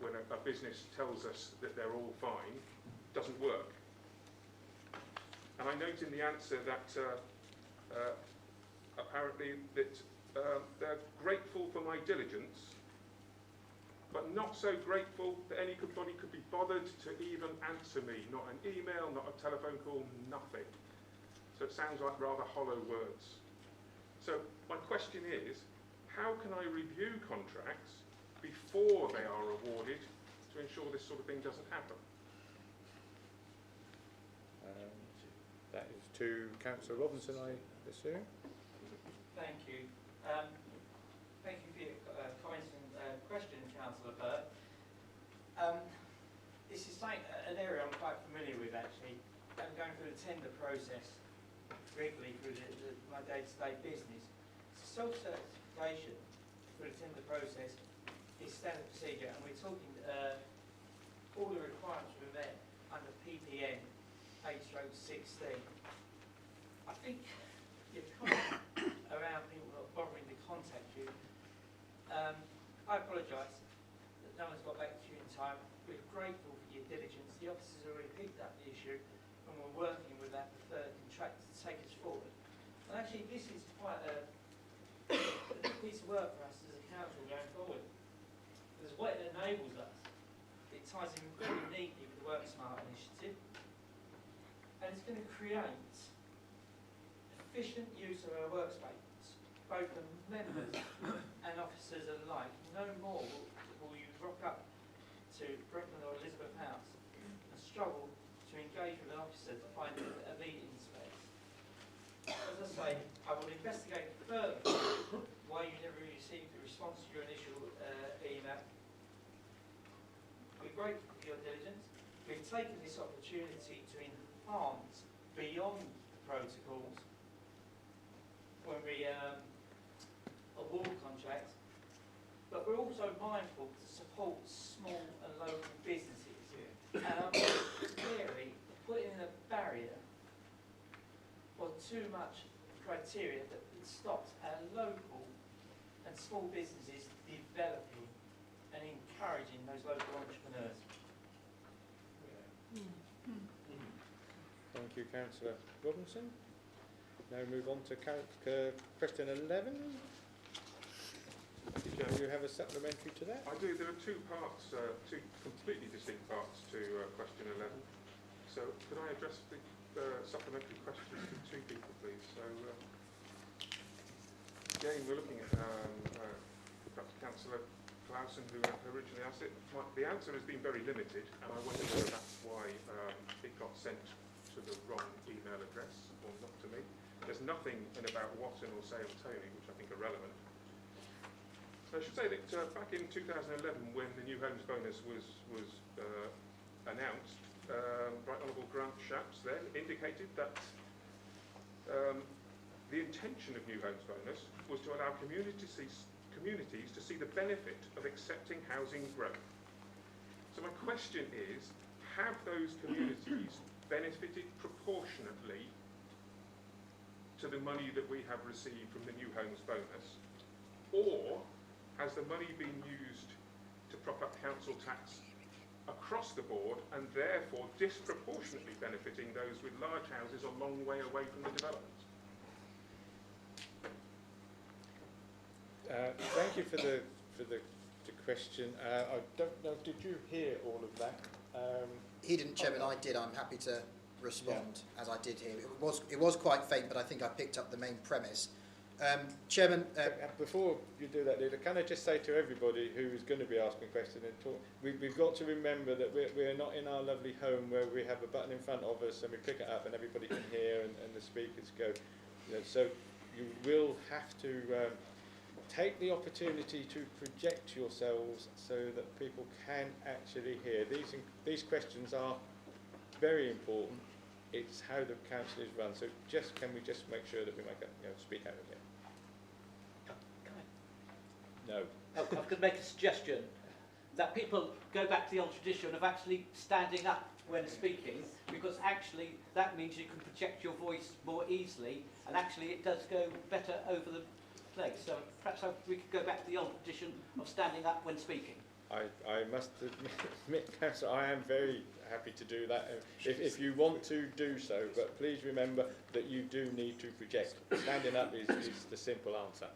when a business tells us that they're all fine, doesn't work. And I note in the answer that apparently that they're grateful for my diligence, but not so grateful that anybody could be bothered to even answer me. Not an email, not a telephone call, nothing. So it sounds like rather hollow words. So my question is, how can I review contracts before they are awarded to ensure this sort of thing doesn't happen? That is to Councillor Robinson, I assume. Thank you. Thank you for your comments and question, Councillor Burt. This is an area I'm quite familiar with, actually. I'm going through the tender process regularly through my day-to-day business. Self-certification for the tender process is standard procedure, and we're talking all the requirements were met under PPN 8/16. I think your comment around people not bothering to contact you, I apologise that no one's got back to you in time. We're grateful for your diligence. The officers have already picked up the issue, and we're working with our preferred contractor to take us forward. And actually, this is quite a piece of work for us as a council going forward. Because what it enables us, it ties in very neatly with the Work Smart initiative, and it's going to create efficient use of our workspace, both for members and officers alike. No more will you rock up to Breckland or Elizabeth House and struggle to engage with an officer to find a meeting space. As I say, I will investigate further why you never received a response to your initial email. We're grateful for your diligence. We've taken this opportunity to enhance beyond the protocols when we award contracts, but we're also mindful to support small and local businesses. And clearly, putting in a barrier or too much criteria that stops our local and small businesses developing and encouraging those local entrepreneurs. Thank you, Councillor Robinson. Now move on to question 11. Do you have a supplementary to that? I do. There are two parts, two completely distinct parts to question 11. So could I address the supplementary questions to two people, please? So again, we're looking at perhaps Councillor Clausen, who originally asked it. The answer has been very limited, and I wonder whether that's why it got sent to the wrong email address, or not to me. There's nothing in about Watson or Sale Tony, which I think are relevant. So I should say that back in 2011, when the New Homes Bonus was announced, Right Honourable Grant Shapps then indicated that the intention of New Homes Bonus was to allow communities to see the benefit of accepting housing growth. So my question is, have those communities benefited proportionately to the money that we have received from the New Homes Bonus? Or has the money been used to prop up council tax across the board and therefore disproportionately benefiting those with large houses a long way away from the development? Thank you for the question. I don't know, did you hear all of that? He didn't, Chairman. I did. I'm happy to respond as I did hear. It was quite faint, but I think I picked up the main premise. Chairman, before you do that, Leader, can I just say to everybody who is going to be asking questions and talk, we've got to remember that we're not in our lovely home where we have a button in front of us and we click it up and everybody can hear and the speakers go. You know, so you will have to take the opportunity to project yourselves so that people can actually hear. These questions are very important. It's how the council is run. So can we just make sure that we make speak out again? No. Oh, I was going to make a suggestion that people go back to the old tradition of actually standing up when speaking, because actually that means you can project your voice more easily, and actually it does go better over the place. So perhaps we could go back to the old tradition of standing up when speaking. I must admit, Councillor, I am very happy to do that if you want to do so, but please remember that you do need to project. Standing up is the simple answer.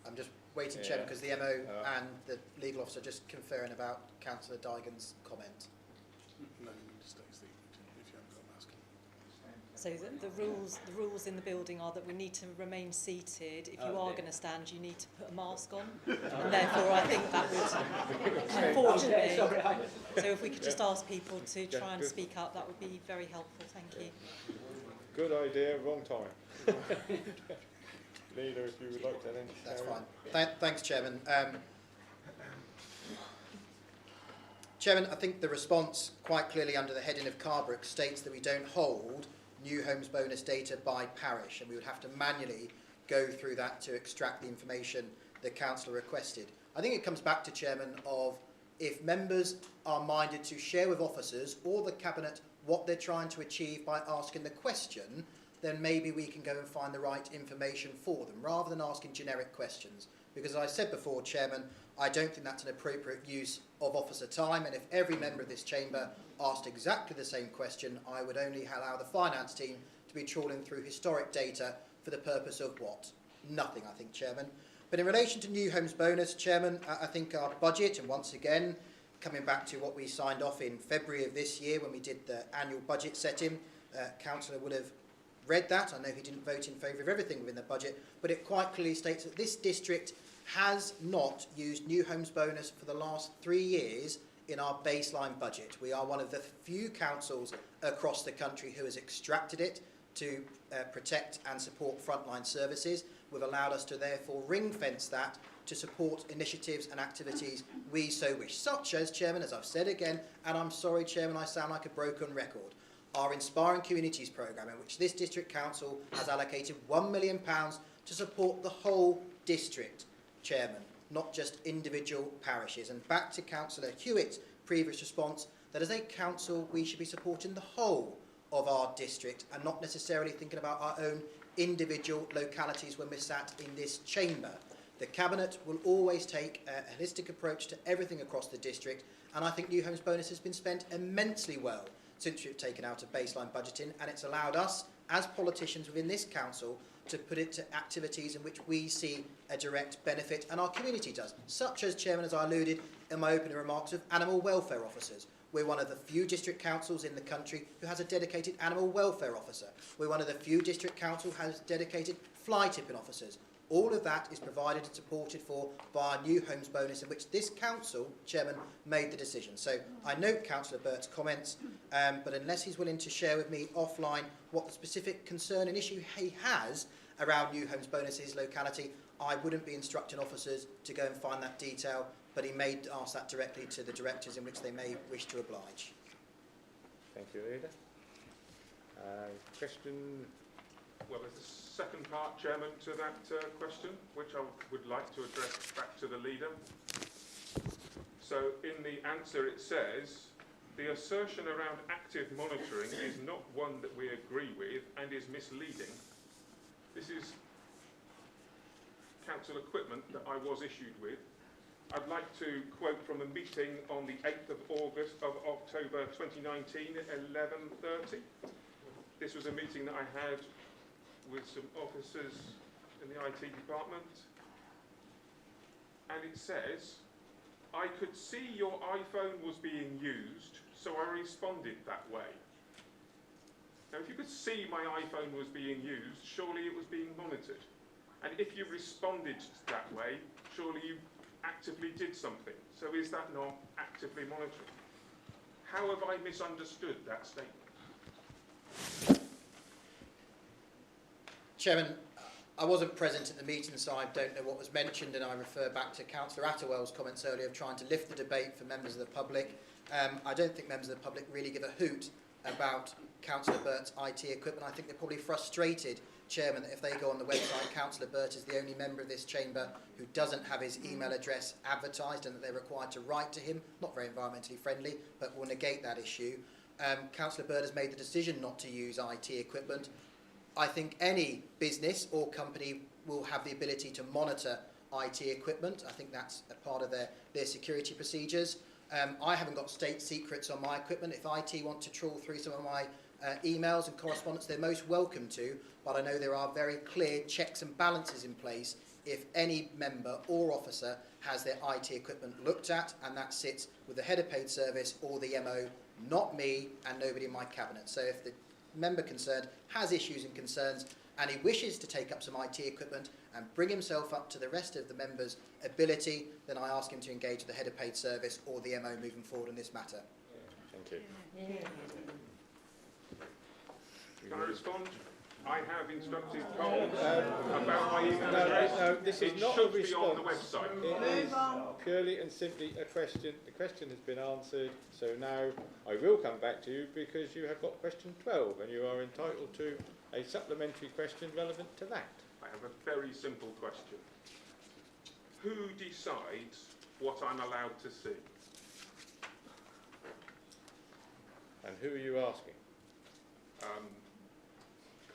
I'm just waiting, Chairman, because the MO and the legal officer are just conferring about Councillor Dygan's comment. No, you need to stay seated if you haven't got a mask on. So the rules in the building are that we need to remain seated. If you are going to stand, you need to put a mask on, and therefore I think that would, unfortunately. So if we could just ask people to try and speak up, that would be very helpful. Thank you. Good idea, wrong time. Leader, if you would like to then. That's fine. Thanks, Chairman. Chairman, I think the response quite clearly under the heading of Carbrook states that we don't hold new homes bonus data by parish, and we would have to manually go through that to extract the information the councillor requested. I think it comes back to, Chairman, of if members are minded to share with officers or the Cabinet what they're trying to achieve by asking the question, then maybe we can go and find the right information for them, rather than asking generic questions. Because as I said before, Chairman, I don't think that's an appropriate use of officer time, and if every member of this chamber asked exactly the same question, I would only allow the finance team to be trawling through historic data for the purpose of what? Nothing, I think, Chairman. But in relation to new homes bonus, Chairman, I think our budget, and once again, coming back to what we signed off in February of this year when we did the annual budget setting, Councillor would have read that. I know he didn't vote in favour of everything within the budget, but it quite clearly states that this district has not used new homes bonus for the last 3 years in our baseline budget. We are one of the few councils across the country who has extracted it to protect and support frontline services. We've allowed us to therefore ring fence that to support initiatives and activities we so wish, such as, Chairman, as I've said again, and I'm sorry, Chairman, I sound like a broken record, our Inspiring Communities programme, in which this district council has allocated £1 million to support the whole district, Chairman, not just individual parishes. And back to Councillor Hewitt's previous response, that as a council we should be supporting the whole of our district and not necessarily thinking about our own individual localities when we're sat in this chamber. The Cabinet will always take a holistic approach to everything across the district, and I think new homes bonus has been spent immensely well since we've taken out of baseline budgeting, and it's allowed us as politicians within this council to put it to activities in which we see a direct benefit and our community does, such as, Chairman, as I alluded in my opening remarks, of animal welfare officers. We're one of the few district councils in the country who has a dedicated animal welfare officer. We're one of the few district councils who has dedicated fly tipping officers. All of that is provided and supported for by our new homes bonus, in which this council, Chairman, made the decision. So I note Councillor Burt's comments, but unless he's willing to share with me offline what the specific concern and issue he has around new homes bonus in his locality, I wouldn't be instructing officers to go and find that detail, but he may ask that directly to the directors in which they may wish to oblige. Thank you, Leader. Question? Well, there's a second part, Chairman, to that question, which I would like to address back to the Leader. So in the answer it says, the assertion around active monitoring is not one that we agree with and is misleading. This is council equipment that I was issued with. I'd like to quote from a meeting on the 8th of October 2019 at 11:30. This was a meeting that I had with some officers in the IT department, and it says, I could see your iPhone was being used, so I responded that way. Now, if you could see my iPhone was being used, surely it was being monitored. And if you responded that way, surely you actively did something. So is that not actively monitoring? How have I misunderstood that statement? Chairman, I wasn't present at the meeting, so I don't know what was mentioned, and I refer back to Councillor Attewell's comments earlier of trying to lift the debate for members of the public. I don't think members of the public really give a hoot about Councillor Burt's IT equipment. I think they're probably frustrated, Chairman, that if they go on the website, Councillor Burt is the only member of this chamber who doesn't have his email address advertised, and that they're required to write to him. Not very environmentally friendly, but will negate that issue. Councillor Burt has made the decision not to use IT equipment. I think any business or company will have the ability to monitor IT equipment. I think that's a part of their security procedures. I haven't got state secrets on my equipment. If IT want to trawl through some of my emails and correspondence, they're most welcome to, but I know there are very clear checks and balances in place if any member or officer has their IT equipment looked at, and that sits with the head of paid service or the MO, not me and nobody in my cabinet. So if the member concerned has issues and concerns and he wishes to take up some IT equipment and bring himself up to the rest of the members' ability, then I ask him to engage the head of paid service or the MO moving forward on this matter. Thank you. Can I respond? I have instructed Cole about my email address. No, this is not a should be response. on the website. It is purely and simply a question. The question has been answered, so now I will come back to you because you have got question 12 and you are entitled to a supplementary question relevant to that. I have a very simple question. Who decides what I'm allowed to see? And who are you asking?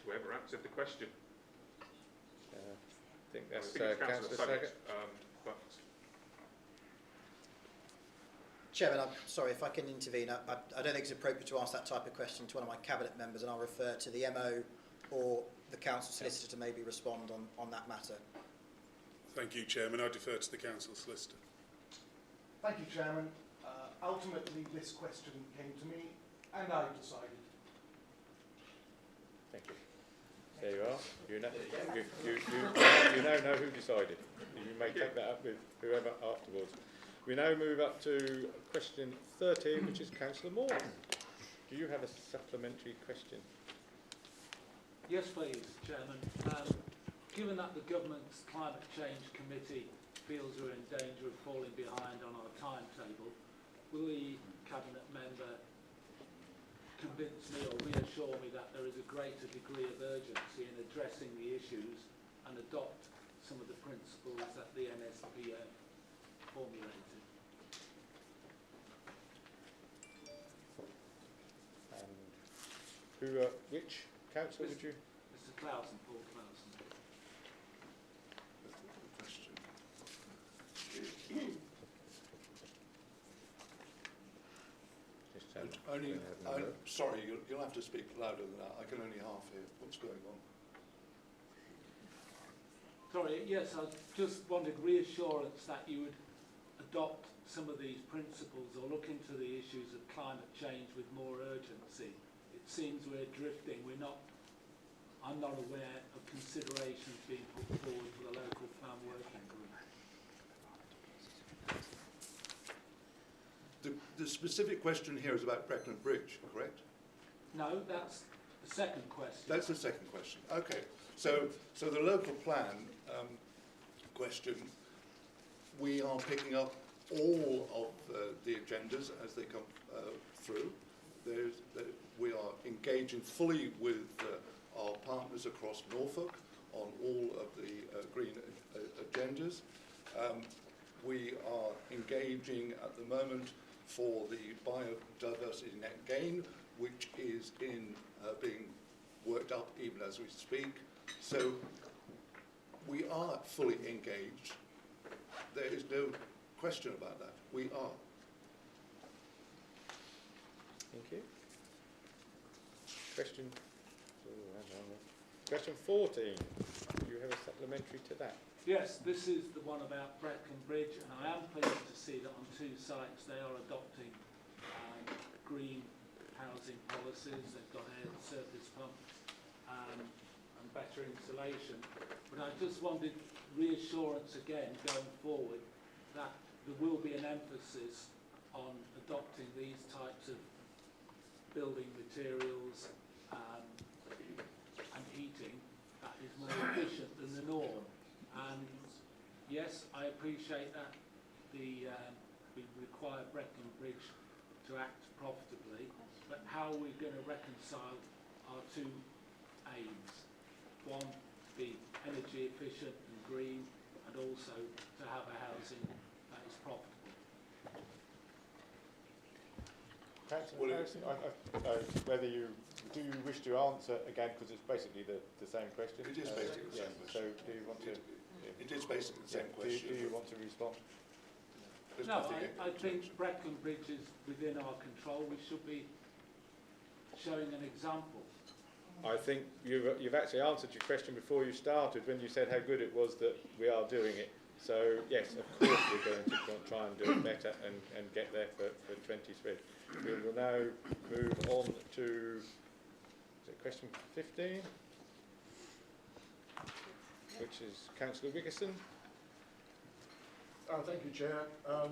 Whoever answered the question. I think that's it's Councillor Saggett, Saggett. but Chairman, I'm sorry if I can intervene. I don't think it's appropriate to ask that type of question to one of my cabinet members, and I'll refer to the MO or the council solicitor to maybe respond on that matter. Thank you, Chairman. I defer to the council solicitor. Thank you, Chairman. Ultimately, this question came to me, and I decided. Thank you. There you are. You now know who decided. You may take that up with whoever afterwards. We now move up to question 13, which is Councillor Moore. Do you have a supplementary question? Yes, please, Chairman. Given that the government's Climate Change Committee feels we're in danger of falling behind on our timetable, will the Cabinet member convince me or reassure me that there is a greater degree of urgency in addressing the issues and adopt some of the principles that the NSPM formulated? And which councillor would you? Mr. Clausen, Paul Clausen. Sorry, you'll have to speak louder than that. I can only half hear what's going on. Sorry, yes, I just wanted reassurance that you would adopt some of these principles or look into the issues of climate change with more urgency. It seems we're drifting. I'm not aware of considerations being put forward for the local plan working group. The specific question here is about Breckland Bridge, correct? No, that's the second question. That's the second question. Okay. So the local plan question, we are picking up all of the agendas as they come through. We are engaging fully with our partners across Norfolk on all of the green agendas. We are engaging at the moment for the biodiversity net gain, which is being worked up even as we speak. So we are fully engaged. There is no question about that. We are. Thank you. Question 14. Do you have a supplementary to that? Yes, this is the one about Breckland Bridge, and I am pleased to see that on 2 sites they are adopting green housing policies. They've got air surface pump and better insulation. But I just wanted reassurance again going forward that there will be an emphasis on adopting these types of building materials and heating that is more efficient than the appreciate that we require Breckland Bridge to act profitably, but how are we going to reconcile our two aims? One, be energy efficient and green, and also to have a housing that is profitable. Councillor Harrison, whether you do you wish to answer again, because it's basically the same question. It is basically the same question. So do you want to? It is basically the same question. Do you want to respond? No, I think Breckland Bridge is within our control. We should be showing an example. I think you've actually answered your question before you started when you said how good it was that we are doing it. So yes, of course we're going to try and do it better and get there for 23. We will now move on to question 15, which is Councillor Wiggerson. Thank you, Chair.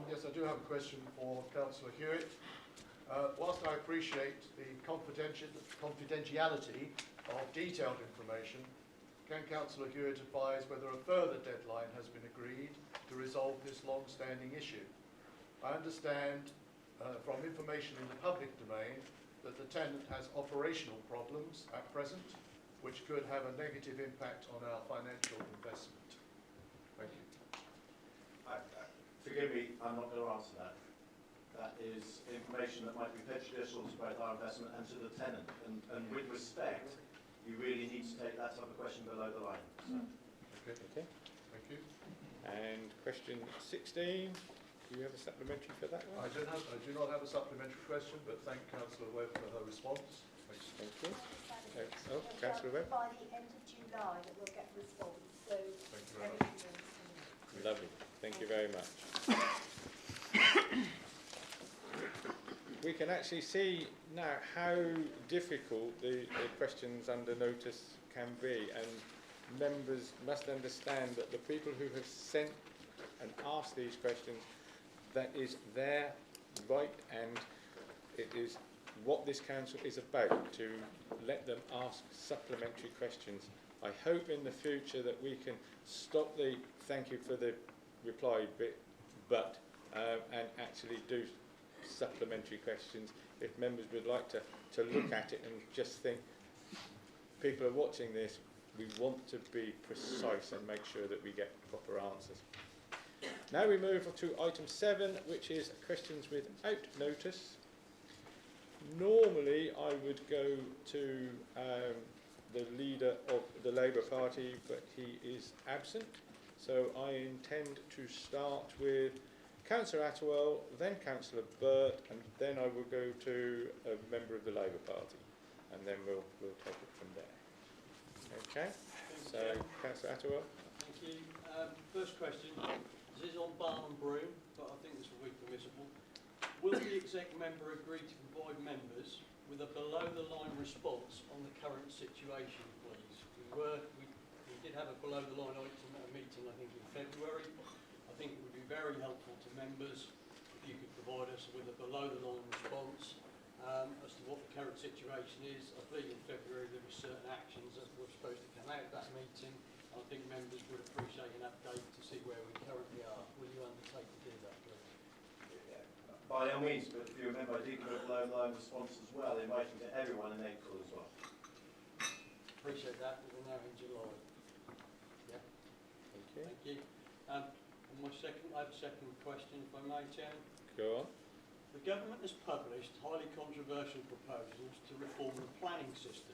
Yes, I do have a question for Councillor Hewitt. Whilst I appreciate the confidentiality of detailed information, can Councillor Hewitt advise whether a further deadline has been agreed to resolve this long-standing issue? I understand from information in the public domain that the tenant has operational problems at present, which could have a negative impact on our financial investment. Thank you. Forgive me, I'm not going to answer that. That is information that might be prejudicial to both our investment and to the tenant. And with respect, you really need to take that type of question below the line. So. Okay. Thank you. And question 16. Do you have a supplementary for that one? I do not have a supplementary question, but thank Councillor Webb for her response. Thank you. Councillor Webb. By the end of July that we'll get a response. So thank you very much. Lovely. Thank you very much. We can actually see now how difficult the questions under notice can be, and members must understand that the people who have sent and asked these questions, that is their right, and it is what this council is about, to let them ask supplementary questions. I hope in the future that we can stop the thank you for the reply bit, but and actually do supplementary questions if members would like to look at it and just think, people are watching this, we want to be precise and make sure that we get proper answers. Now we move on to item 7, which is questions without notice. Normally I would go to the leader of the Labour Party, but he is absent, so I intend to start with Councillor Attewell, then Councillor Burt, and then I will go to a member of the Labour Party, and then we'll take it from there. Okay, so Councillor Attewell. Thank you. First question, this is on Barnum Broom, but I think this will be permissible. Will the exec member agree to provide members with a below-the-line response on the current situation, please? We did have a below-the-line item at a meeting, I think, in February. I think it would be very helpful to members if you could provide us with a below-the-line response as to what the current situation is. I believe in February there were certain actions that were supposed to come out of that meeting. I think members would appreciate an update to see where we currently are. Will you undertake to do that, please? By all means, but if you remember, I did give a below-the-line response as well, inviting to everyone in April as well. Appreciate that, but we're now in July. Yeah. Thank you. Thank you. I have a second question, if I may, Chairman. Go on. The government has published highly controversial proposals to reform the planning system.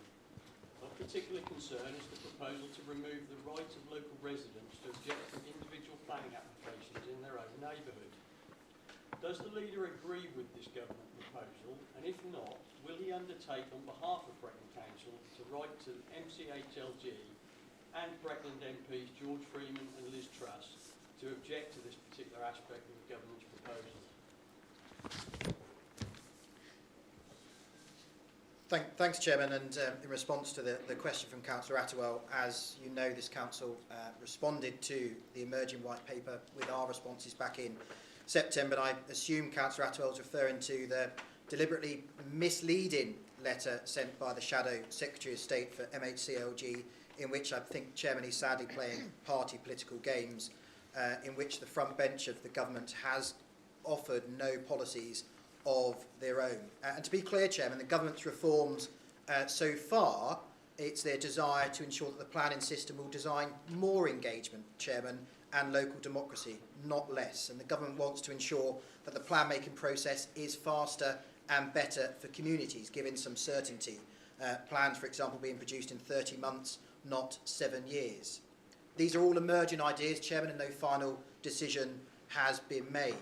Of particular concern is the proposal to remove the right of local residents to object to individual planning applications in their own neighbourhood. Does the leader agree with this government proposal, and if not, will he undertake on behalf of Breckland Council to write to MCHLG and Breckland MPs George Freeman and Liz Truss to object to this particular aspect of the government's proposal? Thanks, Chairman. And in response to the question from Councillor Attewell, as you know, this council responded to the emerging white paper with our responses back in September. And I assume Councillor Attewell is referring to the deliberately misleading letter sent by the Shadow Secretary of State for MHCLG, in which I think, Chairman, he's sadly playing party political games in which the front bench of the government has offered no policies of their own. And to be clear, Chairman, the government's reforms so far, it's their desire to ensure that the planning system will design more engagement, Chairman, and local democracy, not less. And the government wants to ensure that the plan making process is faster and better for communities, giving some certainty. Plans, for example, being produced in 30 months, not 7 years. These are all emerging ideas, Chairman, and no final decision has been made.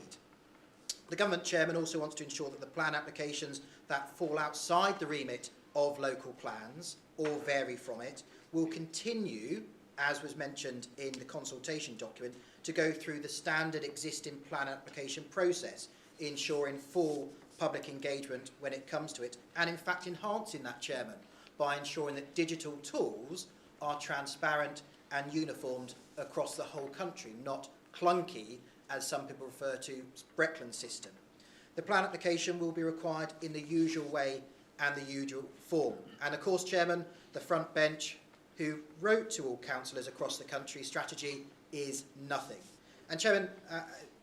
The government, Chairman, also wants to ensure that the plan applications that fall outside the remit of local plans or vary from it will continue, as was mentioned in the consultation document, to go through the standard existing plan application process, ensuring full public engagement when it comes to it, and in fact enhancing that, Chairman, by ensuring that digital tools are transparent and uniformed across the whole country, not clunky, as some people refer to Breckland system. The plan application will be required in the usual way and the usual form. And of course, Chairman, the front bench who wrote to all councillors across the country, strategy is nothing. And Chairman,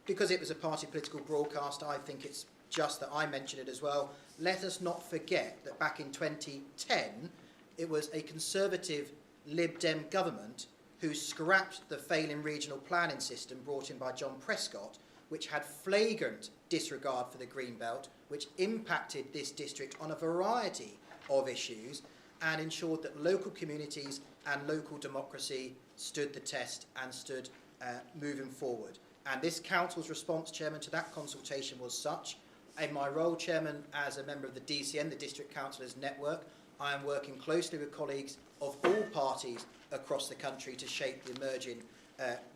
because it was a party political broadcast, I think it's just that I mention it as well. Let us not forget that back in 2010, it was a Conservative Lib Dem government who scrapped the failing regional planning system brought in by John Prescott, which had flagrant disregard for the Green Belt, which impacted this district on a variety of issues and ensured that local communities and local democracy stood the test and stood moving forward. And this council's response, Chairman, to that consultation was such. In my role, Chairman, as a member of the DCN, the District Councillors Network, I am working closely with colleagues of all parties across the country to shape the emerging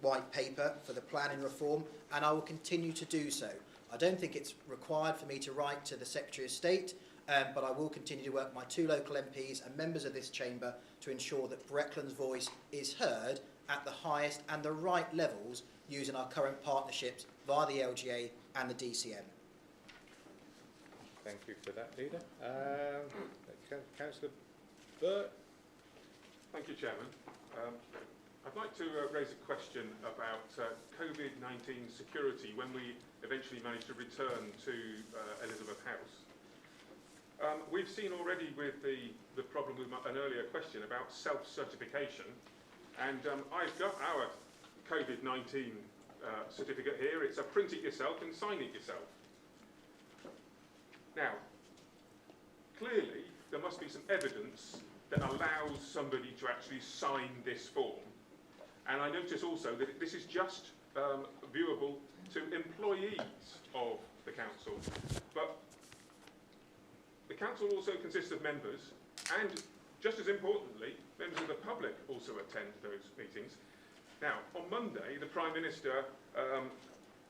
white paper for the planning reform, and I will continue to do so. I don't think it's required for me to write to the Secretary of State, but I will continue to work with my 2 local MPs and members of this chamber to ensure that Breckland's voice is heard at the highest and the right levels using our current partnerships via the LGA and the DCN. Thank you for that, Leader. Councillor Burt. Thank you, Chairman. I'd like to raise a question about COVID-19 security when we eventually manage to return to Elizabeth House. We've seen already with the problem with an earlier question about self-certification, and I've got our COVID-19 certificate here. It's a print it yourself and sign it yourself. Now, clearly there must be some evidence that allows somebody to actually sign this form. And I notice also that this is just viewable to employees of the council. But the council also consists of members, and just as importantly, members of the public also attend those meetings. Now, on Monday, the Prime Minister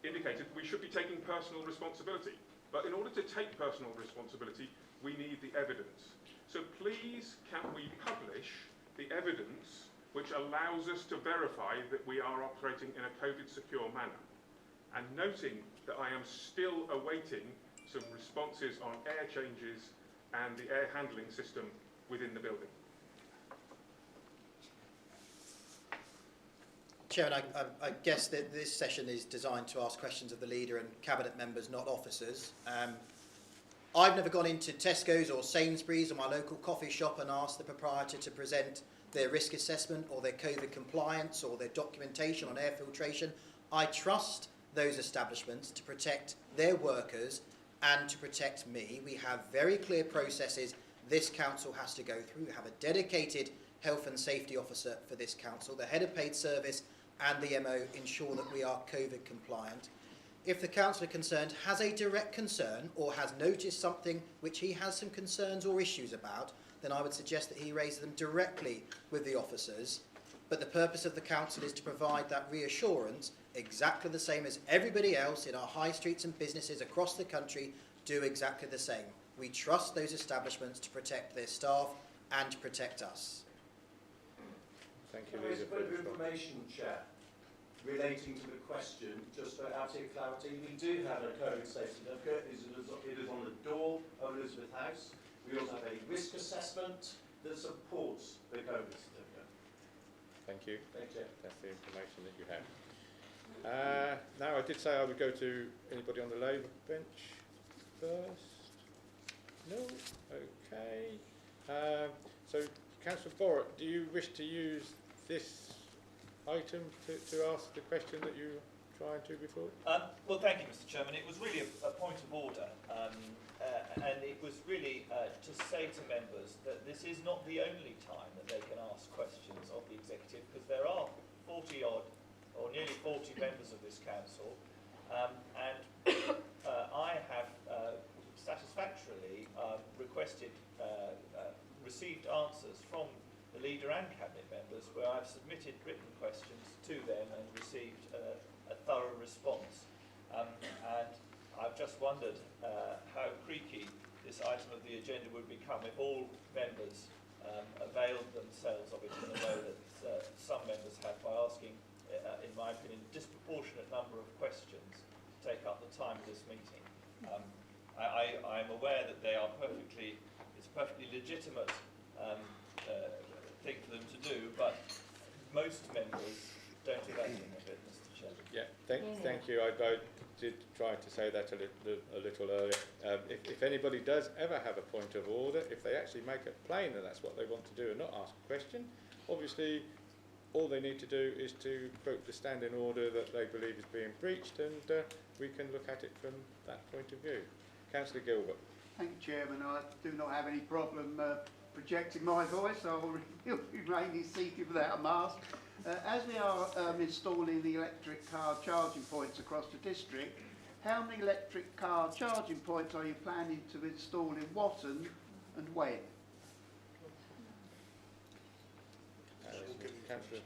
indicated we should be taking personal responsibility. But in order to take personal responsibility, we need the evidence. So please, can we publish the evidence which allows us to verify that we are operating in a COVID-secure manner? And noting that I am still awaiting some responses on air changes and the air handling system within the building. Chairman, I guess that this session is designed to ask questions of the Leader and Cabinet members, not officers. I've never gone into Tesco's or Sainsbury's or my local coffee shop and asked the proprietor to present their risk assessment or their COVID compliance or their documentation on air filtration. I trust those establishments to protect their workers and to protect me. We have very clear processes this council has to go through. We have a dedicated health and safety officer for this council. The head of paid service and the MO ensure that we are COVID compliant. If the councillor concerned has a direct concern or has noticed something which he has some concerns or issues about, then I would suggest that he raise them directly with the officers. But the purpose of the council is to provide that reassurance, exactly the same as everybody else in our high streets and businesses across the country do exactly the same. We trust those establishments to protect their staff and to protect us. Thank you, There is Leader. a bit of information, Chair, relating to the question, just for absolute clarity. We do have a COVID safety certificate. It is on the door of Elizabeth House. We also have a risk assessment that supports the COVID certificate. Thank you. Thank you. That's the information that you have. Now, I did say I would go to anybody on the Labour bench first. No? Okay. So, Councillor Borrett, do you wish to use this item to ask the question that you were trying to before? Well, thank you, Mr. Chairman. It was really a point of order, and it was really to say to members that this is not the only time that they can ask questions of the executive, because there are 40 odd, or nearly 40 members of this council, and I have satisfactorily received answers from the leader and cabinet members where I've submitted written questions to them and received a thorough response. And I've just wondered how creaky this item of the agenda would become if all members availed themselves of it in the way that some members have by asking, in my opinion, a disproportionate number of questions to take up the time of this meeting. I'm aware that they are it's a perfectly legitimate thing for them to do, but most members don't imagine of it, Mr. Chairman. Yeah, thank you. I did try to say that a little earlier. If anybody does ever have a point of order, if they actually make it plain that that's what they want to do and not ask a question, obviously all they need to do is to quote the standing order that they believe is being breached, and we can look at it from that point of view. Councillor Gilbert. Thank you, Chairman. I do not have any problem projecting my voice. I will remain seated without a mask. As we are installing the electric car charging points across the district, how many electric car charging points are you planning to install in Watton and when? Councillor.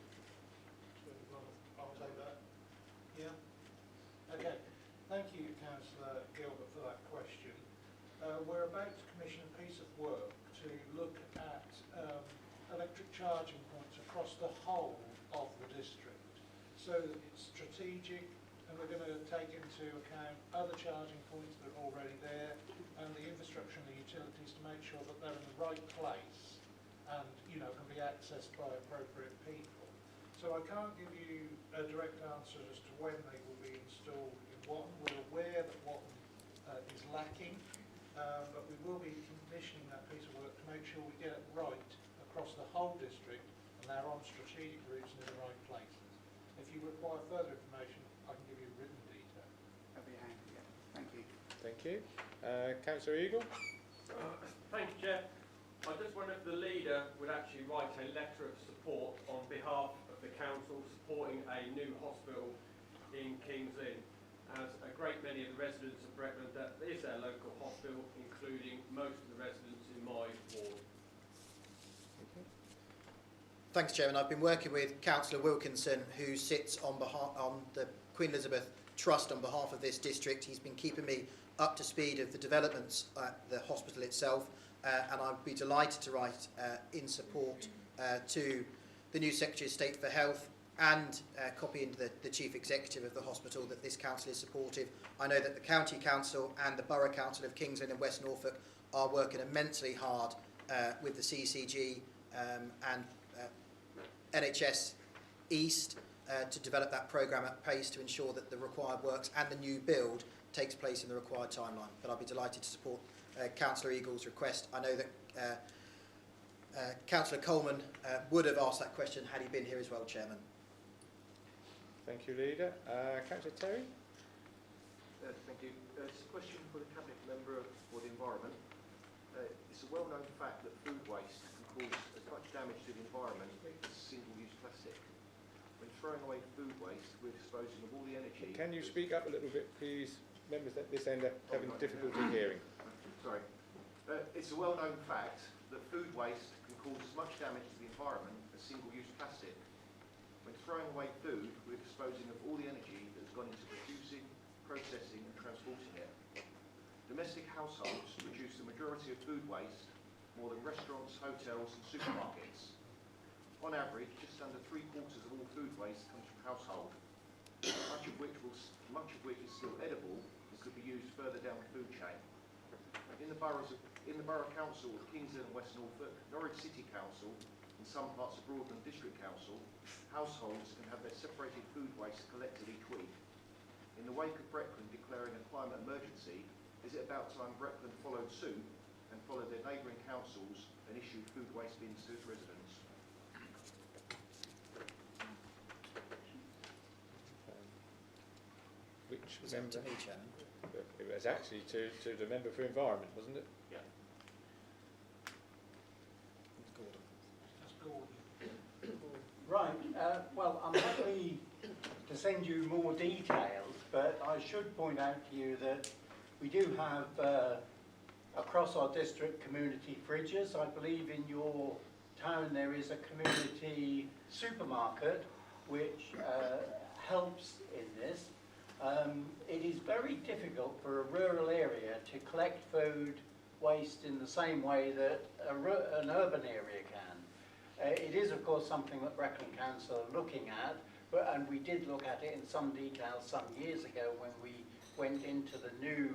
I'll take that. Yeah. Okay. Thank you, Councillor Gilbert, for that question. We're about to commission a piece of work to look at electric charging points across the whole of the district, so that it's strategic, and we're going to take into account other charging points that are already there, and the infrastructure and the utilities to make sure that they're in the right place and, you know, can be accessed by appropriate people. So I can't give you a direct answer as to when they will be installed in Watton. We're aware that Watton is lacking, but we will be commissioning that piece of work to make sure we get it right across the whole district and they're on strategic routes and in the right places. If you require further information, I can give you written detail. That'd be handy, yeah. Thank you. Thank you. Councillor Eagle. Thank you, Chair. I just wonder if the leader would actually write a letter of support on behalf of the council supporting a new hospital in King's Lynn, as a great many of the residents of Breckland, that is their local hospital, including most of the residents in my ward. Thanks, Chairman. I've been working with Councillor Wilkinson, who sits on the Queen Elizabeth Trust on behalf of this district. He's been keeping me up to speed of the developments at the hospital itself, and I'd be delighted to write in support to the new Secretary of State for Health and copy into the Chief Executive of the hospital that this council is supportive. I know that the County Council and the Borough Council of Kings Lynn and West Norfolk are working immensely hard with the CCG and NHS East to develop that programme at pace to ensure that the required works and the new build takes place in the required timeline. But I'll be delighted to support Councillor Eagle's request. I know that Councillor Coleman would have asked that question had he been here as well, Chairman. Thank you, Leader. Councillor Terry. Thank you. It's a question for the Cabinet Member for the Environment. It's a well-known fact that food waste can cause as much damage to the environment as single-use plastic. When throwing away food waste, we're disposing of all the energy... Can you speak up a little bit, please? Members at this end are having difficulty hearing. Sorry. It's a well-known fact that food waste can cause as much damage to the environment as single-use plastic. When throwing away food, we're disposing of all the energy that's gone into producing, processing and transporting it. Domestic households produce the majority of food waste, more than restaurants, hotels and supermarkets. On average, just under 3/4 of all food waste comes from household, much of which is still edible and could be used further down the food chain. In the Borough Council of Kings Lynn and West Norfolk, Norwich City Council, in some parts of Breckland District Council, households can have their separated food waste collected each week. In the wake of Breckland declaring a climate emergency, is it about time Breckland followed suit and followed their neighbouring councils and issued food waste bins to its residents? Which Was that member? to me, Chairman? It was actually to the member for environment, wasn't it? Yeah. Gordon. That's Gordon. Right, well, I'm happy to send you more details, but I should point out to you that we do have across our district community fridges. I believe in your town there is a community supermarket which helps in this. It is very difficult for a rural area to collect food waste in the same way that an urban area can. It is, of course, something that Breckland Council are looking at, and we did look at it in some detail some years ago when we went into the new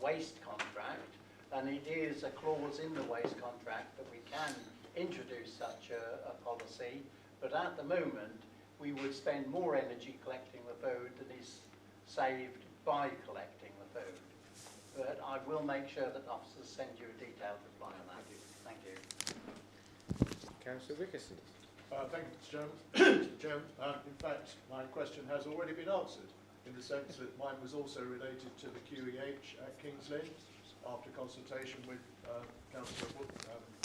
waste contract, and it is a clause in the waste contract that we can introduce such a policy, but at the moment we would spend more energy collecting the food than is saved by collecting the food. But I will make sure that officers send you a detailed reply on that. Thank you. Councillor Wickerson. Thank you, Mr. Chairman. Mr. Chairman, in fact, my question has already been answered, in the sense that mine was also related to the QEH at King's Lynn, after consultation with Councillor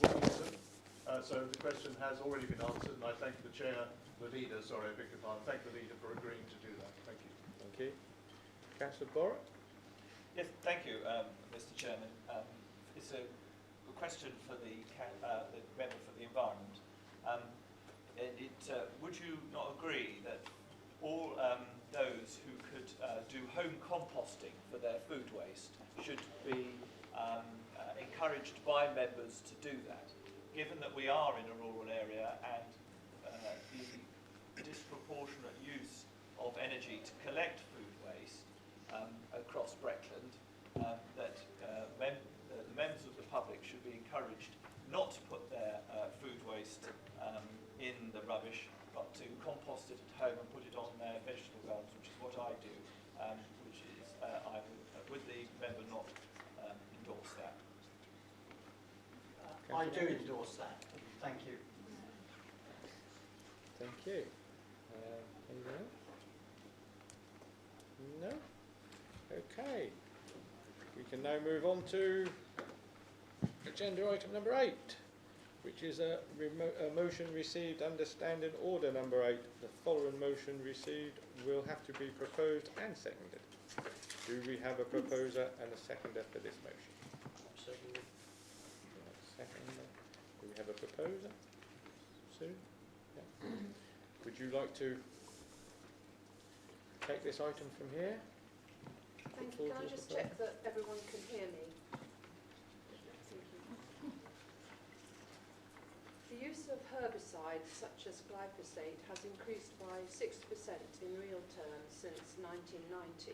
Wilkinson. So the question has already been answered, and I thank the leader, sorry, I beg your pardon, thank the leader for agreeing to do that. Thank you. Thank you. Councillor Borrett. Yes, thank you, Mr. Chairman. It's a question for the member for the environment. Would you not agree that all those who could do home composting for their food waste should be encouraged by members to do that, given that we are in a rural area and the disproportionate use of energy to collect food waste across Breckland, that the members of the public should be encouraged not to put their food waste in the rubbish, but to compost it at home and put it on their vegetable gardens, which is what I do, which is, I would the member not endorse that? I do endorse that. Thank you. Thank you. Anyone else? No? Okay. We can now move on to agenda item number 8, which is a motion received under standing order number 8. The following motion received will have to be proposed and seconded. Do we have a proposer and a seconder for this motion? Seconded. Seconder. Do we have a proposer? Sue? Yeah. Would you like to take this item from here? Thank you. Can I just check that everyone can hear me? Thank you. The use of herbicides such as glyphosate has increased by 6% in real terms since 1990.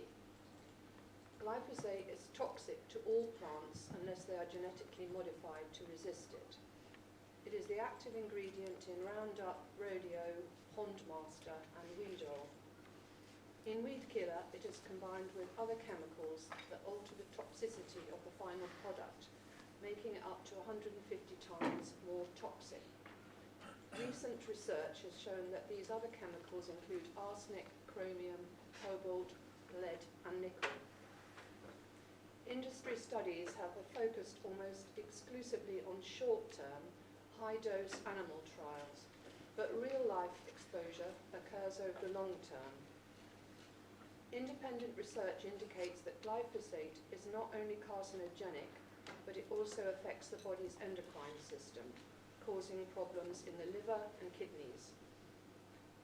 Glyphosate is toxic to all plants unless they are genetically modified to resist it. It is the active ingredient in Roundup, Rodeo, Pondmaster and Weedol. In Weed Killer, it is combined with other chemicals that alter the toxicity of the final product, making it up to 150 times more toxic. Recent research has shown that these other chemicals include arsenic, chromium, cobalt, lead and nickel. Industry studies have focused almost exclusively on short-term, high-dose animal trials, but real-life exposure occurs over the long term. Independent research indicates that glyphosate is not only carcinogenic, but it also affects the body's endocrine system, causing problems in the liver and kidneys.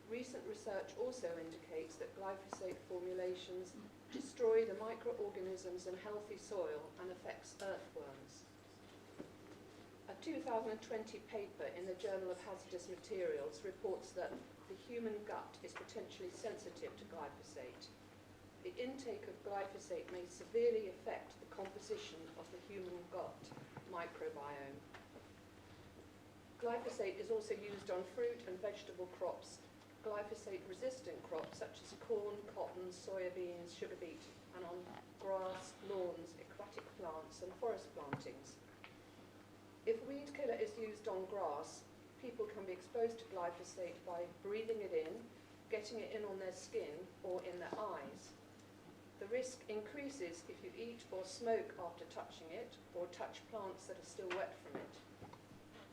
Recent research also indicates that glyphosate formulations destroy the microorganisms in healthy soil and affects earthworms. A 2020 paper in the Journal of Hazardous Materials reports that the human gut is potentially sensitive to glyphosate. The intake of glyphosate may severely affect the composition of the human gut microbiome. Glyphosate is also used on fruit and vegetable crops, glyphosate-resistant crops such as corn, cotton, soya beans, sugar beet, and on grass, lawns, aquatic plants and forest plantings. If weed killer is used on grass, people can be exposed to glyphosate by breathing it in, getting it in on their skin or in their eyes. The risk increases if you eat or smoke after touching it or touch plants that are still wet from it.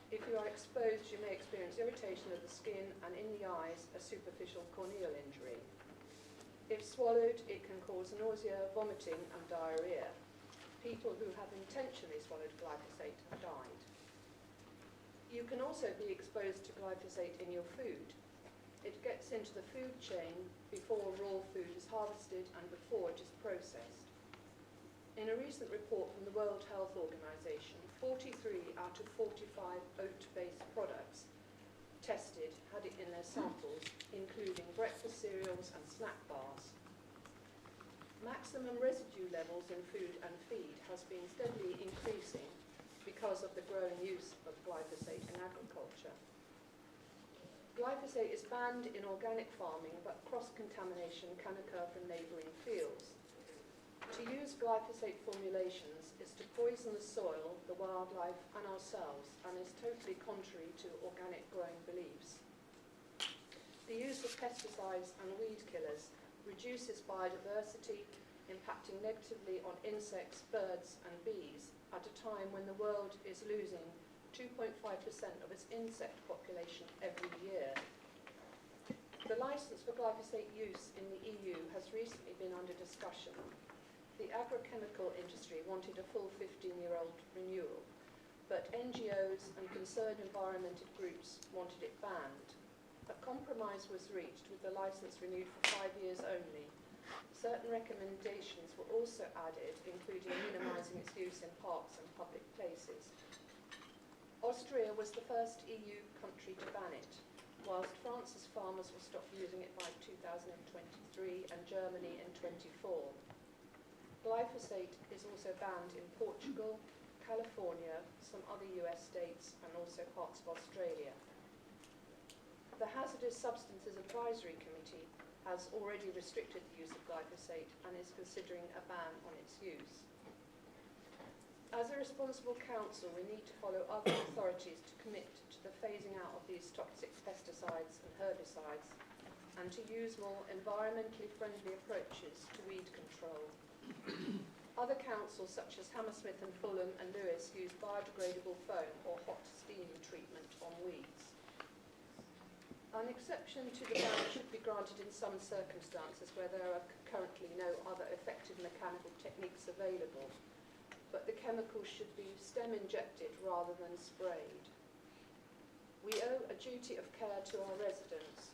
If you are exposed, you may experience irritation of the skin and in the eyes, a superficial corneal injury. If swallowed, it can cause nausea, vomiting and diarrhea. People who have intentionally swallowed glyphosate have died. You can also be exposed to glyphosate in your food. It gets into the food chain before raw food is harvested and before it is processed. In a recent report from the World Health Organization, 43 out of 45 oat-based products tested had it in their samples, including breakfast cereals and snack bars. Maximum residue levels in food and feed has been steadily increasing because of the growing use of glyphosate in agriculture. Glyphosate is banned in organic farming, but cross-contamination can occur from neighbouring fields. To use glyphosate formulations is to poison the soil, the wildlife and ourselves, and is totally contrary to organic growing beliefs. The use of pesticides and weed killers reduces biodiversity, impacting negatively on insects, birds and bees at a time when the world is losing 2.5% of its insect population every year. The licence for glyphosate use in the EU has recently been under discussion. The agrochemical industry wanted a full 15-year-old renewal, but NGOs and concerned environmental groups wanted it banned. A compromise was reached with the licence renewed for 5 years only. Certain recommendations were also added, including minimising its use in parks and public places. Austria was the first EU country to ban it, whilst France's farmers will stop using it by 2023 and Germany in 24. Glyphosate is also banned in Portugal, California, some other US states and also parts of Australia. The Hazardous Substances Advisory Committee has already restricted the use of glyphosate and is considering a ban on its use. As a responsible council, we need to follow other authorities to commit to the phasing out of these toxic pesticides and herbicides and to use more environmentally friendly approaches to weed control. Other councils such as Hammersmith and Fulham and Lewis use biodegradable foam or hot steam treatment on weeds. An exception to the ban should be granted in some circumstances where there are currently no other effective mechanical techniques available, but the chemicals should be stem injected rather than sprayed. We owe a duty of care to our residents.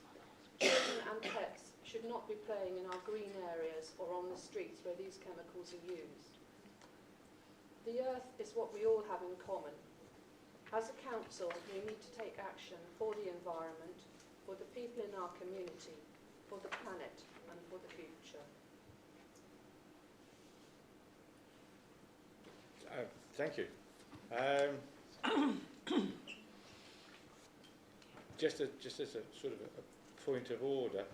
Children and pets should not be playing in our green areas or on the streets where these chemicals are used. The earth is what we all have in common. As a council, we need to take action for the environment, for the people in our community, for the planet and for the future. Thank you. Just as a sort of a point of order,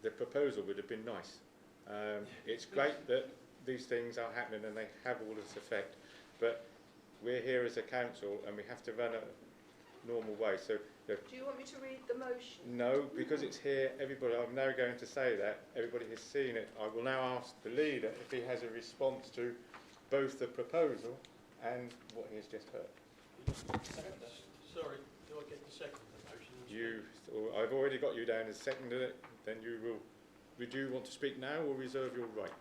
the proposal would have been nice. It's great that these things are happening and they have all this effect, but we're here as a council and we have to run a normal way. So do you want me to read the motion? no, because it's here, everybody, I'm now going to say that, everybody has seen it. I will now ask the leader if he has a response to both the proposal and what he has just heard. Sorry, do I get to second the motion? I've already got you down as seconded it, then you will. Would you want to speak now or reserve your right?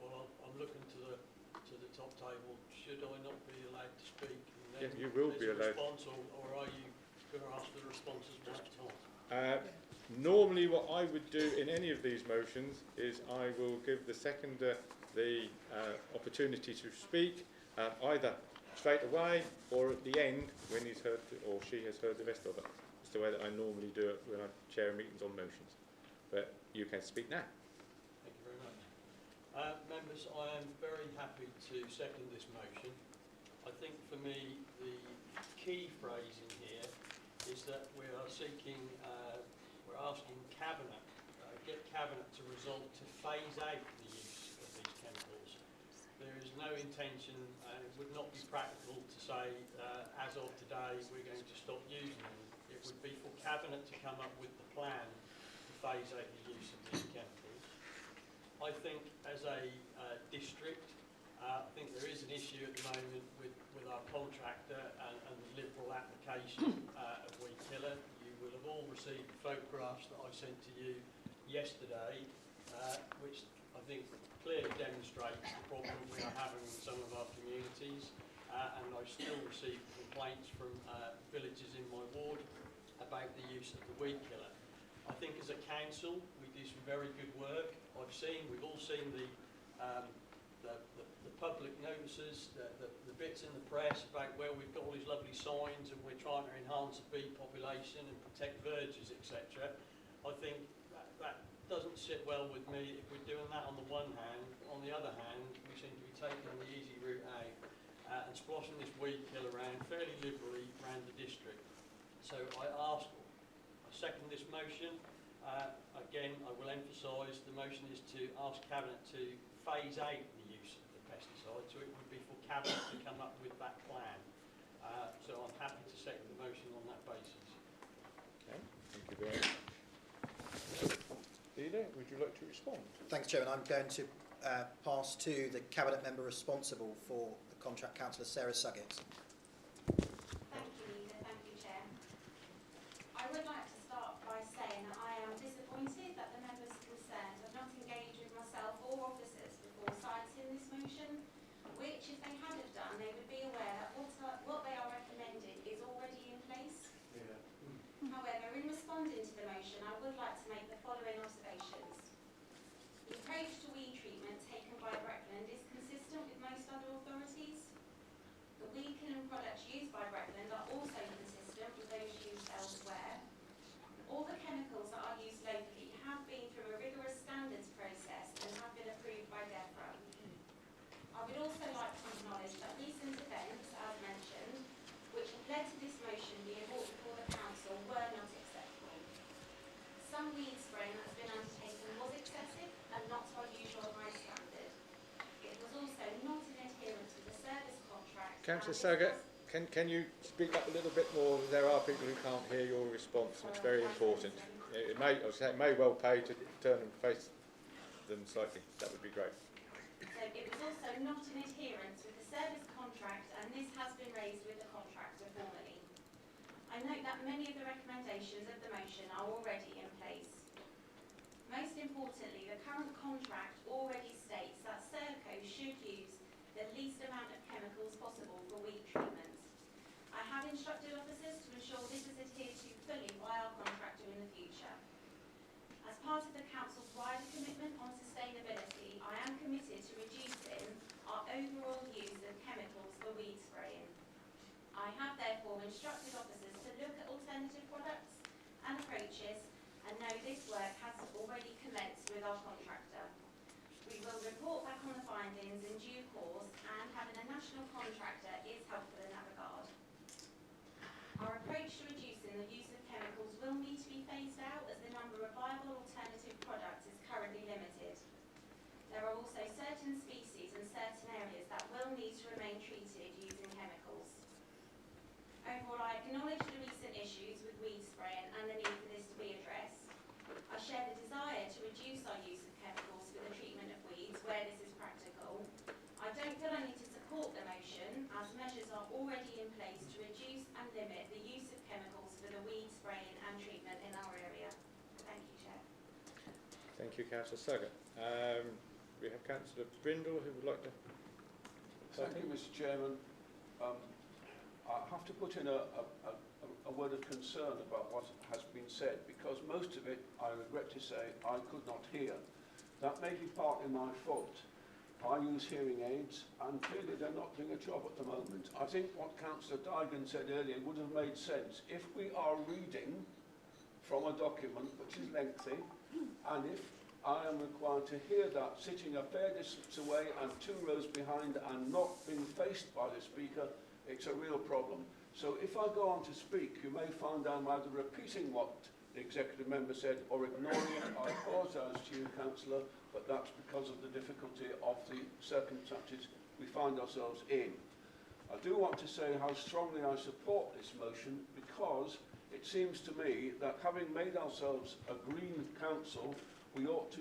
Well, I'm looking to the top table. Should I not be allowed to speak? And then Yes, you will be allowed. Response, or are you going to ask for the responses one at a time? Normally what I would do in any of these motions is I will give the seconder the opportunity to speak either straight away or at the end when he's heard or she has heard the rest of it. It's the way that I normally do it when I chair meetings on motions. But you can speak now. Thank you very much. Members, I am very happy to second this motion. I think for me the key phrase is that we are seeking, we're asking Cabinet, get Cabinet to resolve to phase out the use of these chemicals. There is no intention, and it would not be practical to say, as of today, we're going to stop using them. It would be for Cabinet to come up with the plan to phase out the use of these chemicals. I think as a district, I think there is an issue at the moment with our contractor and the liberal application of weed killer. You will have all received the photographs that I sent to you yesterday, which I think clearly demonstrates the problem we are having in some of our communities, and I still receive complaints from villages in my ward about the use of the weed killer. I think as a council we do some very good work. We've all seen the public notices, the bits in the press about where we've got all these lovely signs and we're trying to enhance the bee population and protect verges, etc. I think that doesn't sit well with me if we're doing that on the one hand. On the other hand, we seem to be taking the easy route out and splashing this weed kill around fairly liberally around the district. So I second this motion. Again, I will emphasise the motion is to ask Cabinet to phase out the use of the pesticide, so it would be for Cabinet to come up with that plan. So I'm happy to second the motion on that basis. Okay, thank you very much. Leader, would you like to respond? Thanks, Chairman. I'm going to pass to the Cabinet member responsible for the contract, Councillor Sarah Suggett. Thank you, Leader. Thank you, Chair. I would like to start by saying that I am disappointed that the members concerned have not engaged with myself or officers before citing this motion, which, if they had have done, they would be aware that what they are recommending is already in place. Yeah. However, in responding to the motion, I would like to make the following observations. The approach to weed treatment taken by Breckland is consistent with most other authorities. The weed killing products used by Breckland are also consistent with those used elsewhere. All the chemicals that are used locally have been through a rigorous standards process and have been approved by DEFRA. I would also like to acknowledge that recent events, as mentioned, which have led to this motion being brought before the Council were not acceptable. Some weed spraying that has been undertaken was excessive and not to our usual high standard. It was also not in adherence with the service contract. Councillor Suggett, can you speak up a little bit more? There are people who can't hear your response, and it's very important. It may well pay to turn and face them slightly. That would be great. So it was also not in adherence with the service contract, and this has been raised with the contractor formally. I note that many of the recommendations of the motion are already in place. Most importantly, the current contract already states that Serco should use the least amount of chemicals possible for weed treatment. I have instructed officers to ensure this is adhered to fully by our contractor in the future. As part of the Council's wider commitment on sustainability, I am committed to reducing our overall use of chemicals for weed spraying. I have therefore instructed officers to look at alternative products and approaches, and know this work has already commenced with our contractor. We will report back on the findings in due course, and having a national contractor is helpful in that regard. Our approach to reducing the use of chemicals will need to be phased out as the number of viable alternative products is currently limited. There are also certain species and certain areas that will need to remain treated using chemicals. Overall, I acknowledge the recent issues with weed spraying and the need for this to be addressed. I share the desire to reduce our use of chemicals for the treatment of weeds where this is practical. I don't feel I need to support the motion, as measures are already in place to reduce and limit the use of chemicals for the weed spraying and treatment in our area. Thank you, Chair. Thank you, Councillor Suggett. We have Councillor Brindle who would like to... Thank you, Mr. Chairman. I have to put in a word of concern about what has been said, because most of it, I regret to say, I could not hear. That may be partly my fault. I use hearing aids, and clearly they're not doing a job at the moment. I think what Councillor Dygan said earlier would have made sense. If we are reading from a document which is lengthy, and if I am required to hear that sitting a fair distance away and 2 rows behind and not being faced by the speaker, it's a real problem. So if I go on to speak, you may find I'm either repeating what the executive member said or ignoring it. I apologise to you, Councillor, but that's because of the difficulty of the circumstances we find ourselves in. I do want to say how strongly I support this motion, because it seems to me that having made ourselves a green council, we ought to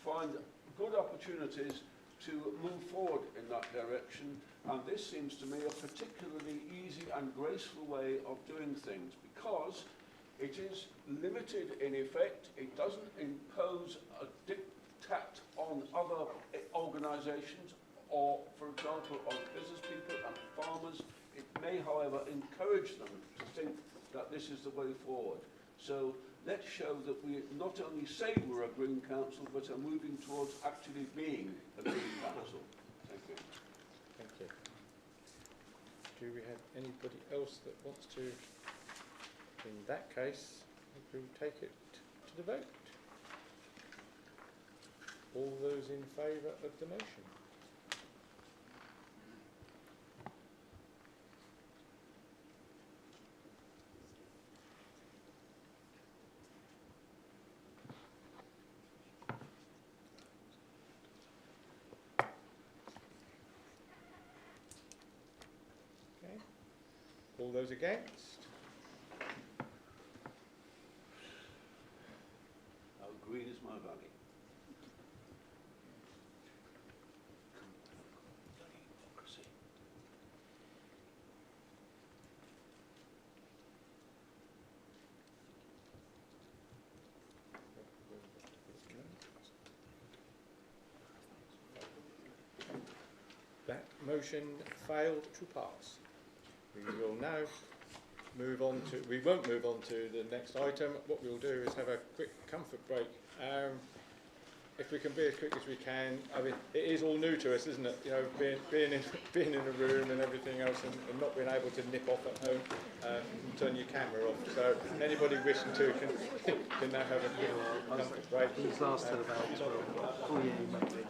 find good opportunities to move forward in that direction, and this seems to me a particularly easy and graceful way of doing things, because it is limited in effect. It doesn't impose a diktat on other organisations or, for example, on business people and farmers. It may, however, encourage them to think that this is the way forward. So let's show that we not only say we're a green council, but are moving towards actually being a green council. Thank you. Thank you. Do we have anybody else that wants to? In that case, we will take it to the vote. All those in favour of the motion? Okay. All those against? How green is my valley? That motion failed to pass. We will now move on to, we won't move on to the next item. What we'll do is have a quick comfort break. If we can be as quick as we can. I mean, it is all new to us, isn't it? You know, being in a room and everything else, and not being able to nip off at home and turn your camera off. So anybody wishing to can now have a quick comfort break. These lasted about 4 years, maybe.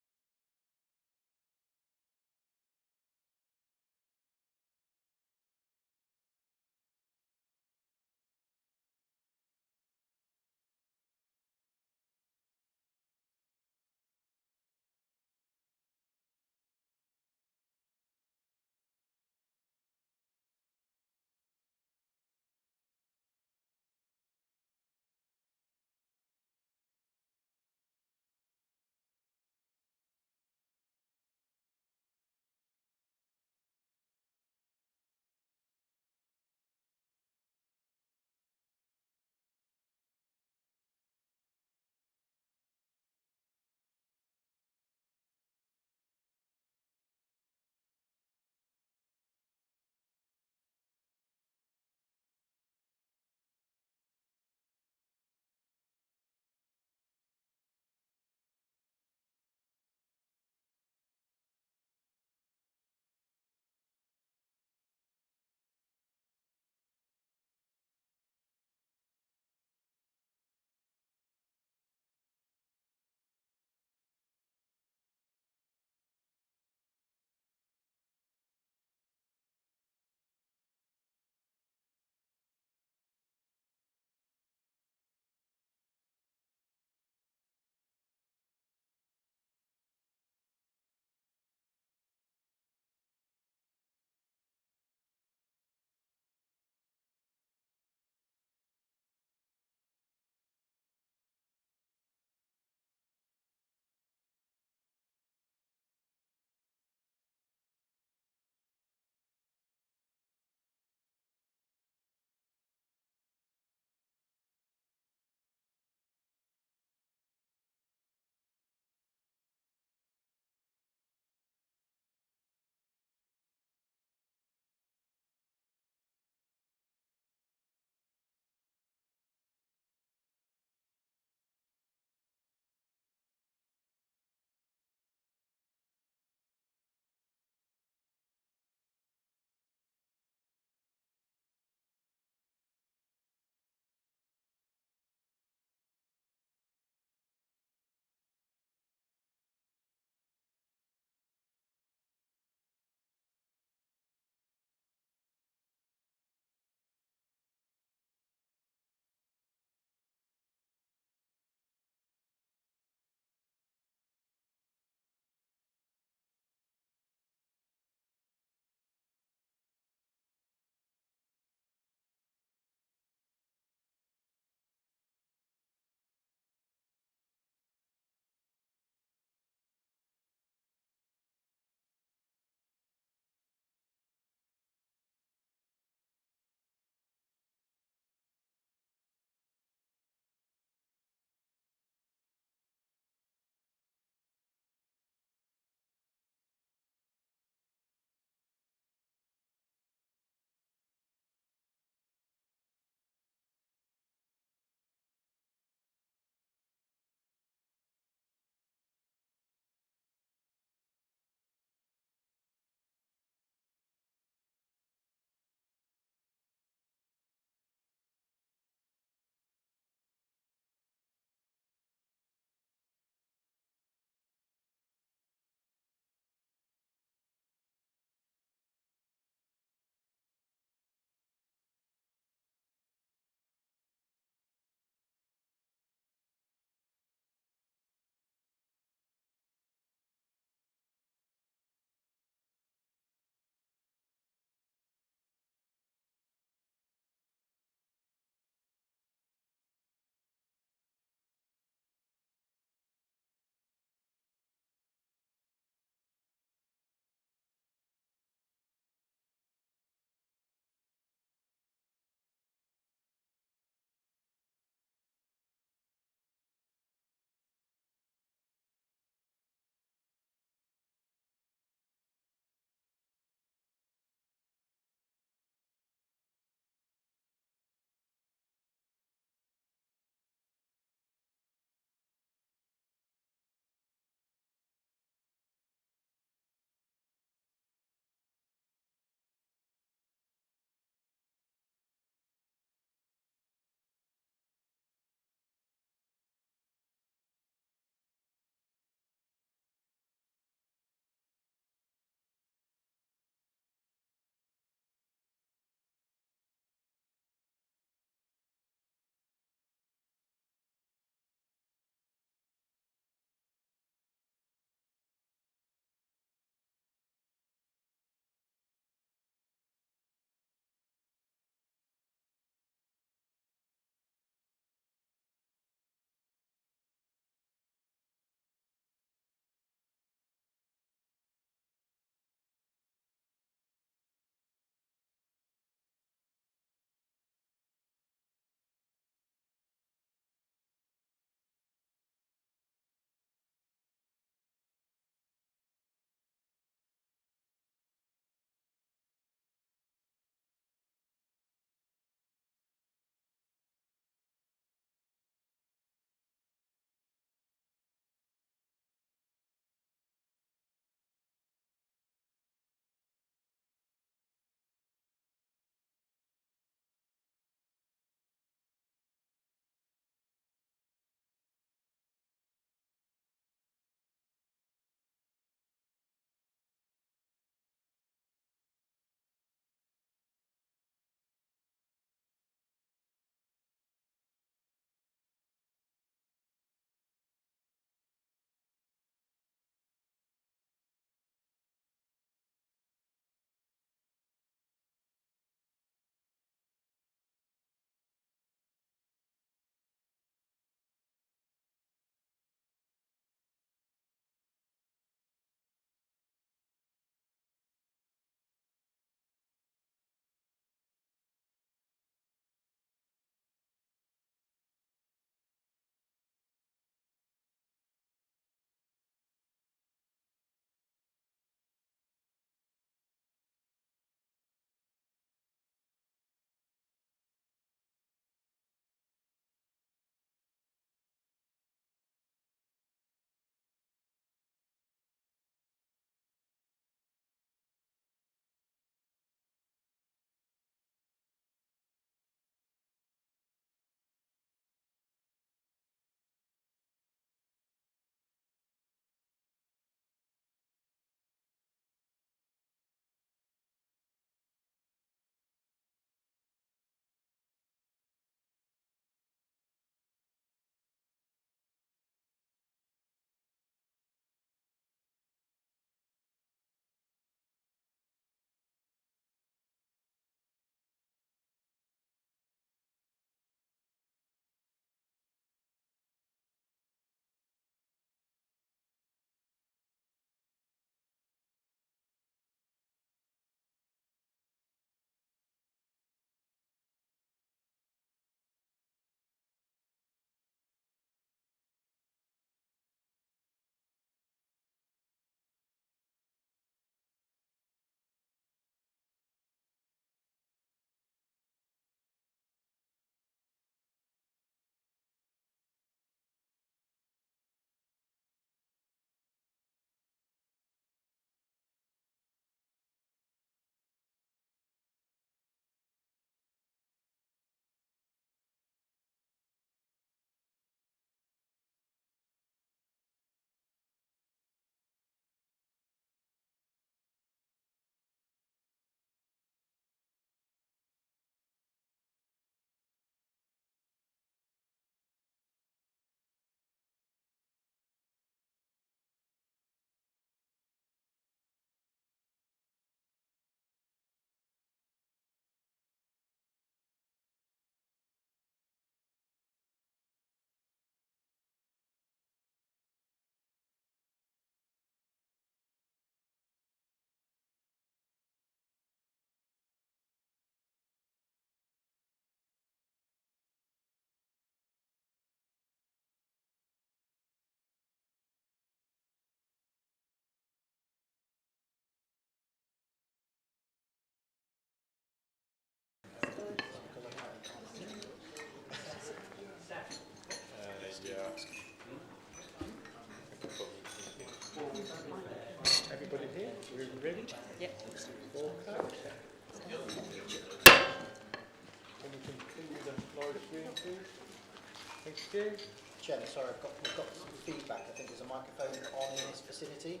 you. Chairman, sorry, we've got some feedback. I think there's a microphone on in this vicinity.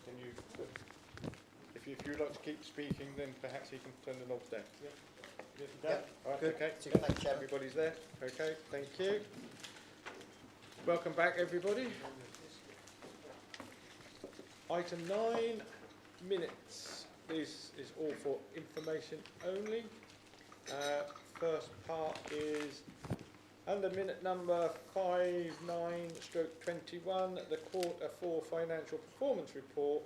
Can you, if you'd like to keep speaking, then perhaps you can turn the knobs down. Yeah. Yep, All right, good. okay. Super, thank you, Chairman. Everybody's there. Okay, thank you. Welcome back, everybody. Item 9, minutes. This is all for information only. First part is under minute number 59/21, the quarter 4 financial performance report.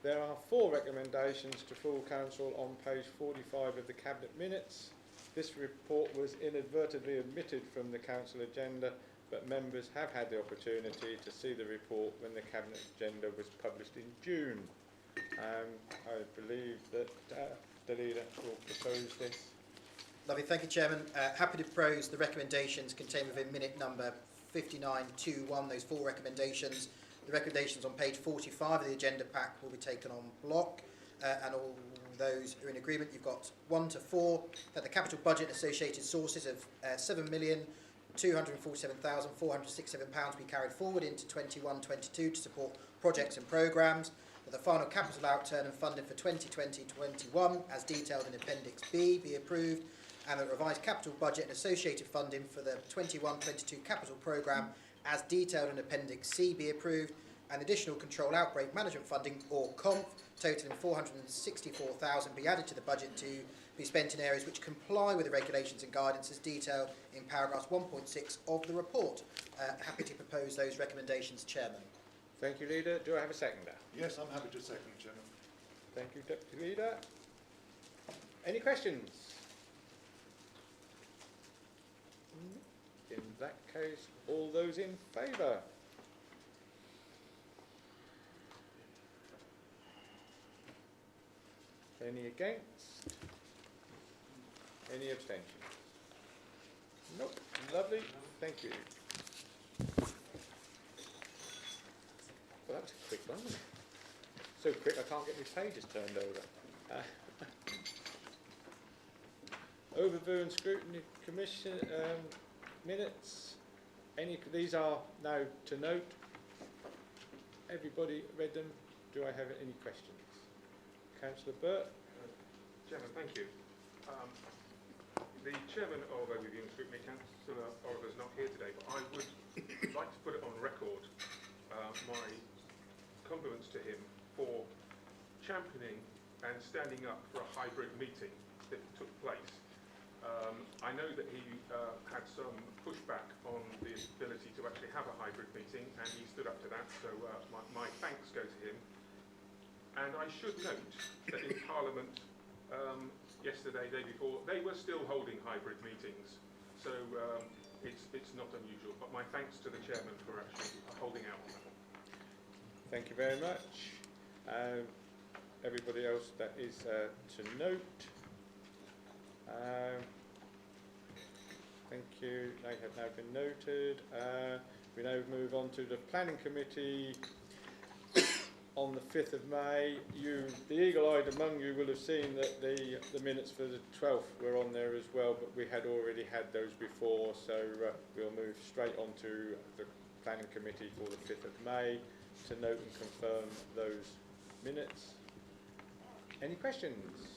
There are 4 recommendations to full council on page 45 of the cabinet minutes. This report was inadvertently omitted from the council agenda, but members have had the opportunity to see the report when the cabinet agenda was published in June. I believe that the leader will propose this. Lovely, thank you, Chairman. Happy to propose the recommendations contained within minute number 59/21, those 4 recommendations. The recommendations on page 45 of the agenda pack will be taken on block, and all those who are in agreement, you've got 1 to 4, that the capital budget associated sources of £7,247,467 be carried forward into 21-22 to support projects and programmes, that the final capital outturn and funding for 2020-21, as detailed in Appendix B, be approved, and the revised capital budget and associated funding for the 21-22 capital programme, as detailed in Appendix C, be approved, and additional control outbreak management funding, or COMF, totaling 464,000 be added to the budget to be spent in areas which comply with the regulations and guidance as detailed in paragraphs 1.6 of the report. Happy to propose those recommendations, Chairman. Thank you, Leader. Do I have a seconder? Yes, I'm happy to second, Chairman. Thank you, Deputy Leader. Any questions? In that case, all those in favour? Any against? Any abstentions? Nope. Lovely. Thank you. Well, that was a quick one, wasn't it? So quick I can't get my pages turned over. Overview and Scrutiny Commission minutes. These are now to note. Everybody read them. Do I have any questions? Councillor Burt. Chairman, thank you. The chairman of Overview and Scrutiny, Councillor Oliver's not here today, but I would like to put it on record my compliments to him for championing and standing up for a hybrid meeting that took place. I know that he had some pushback on the ability to actually have a hybrid meeting, and he stood up to that, so my thanks go to him. And I should note that in Parliament yesterday, day before, they were still holding hybrid meetings, so it's not unusual, but my thanks to the chairman for actually holding out on that. Thank you very much. Everybody else, that is to note. Thank you. They have now been noted. We now move on to the Planning Committee. On the 5th of May, the eagle-eyed among you will have seen that the minutes for the 12th were on there as well, but we had already had those before, so we'll move straight on to the Planning Committee for the 5th of May to note and confirm those minutes. Any questions?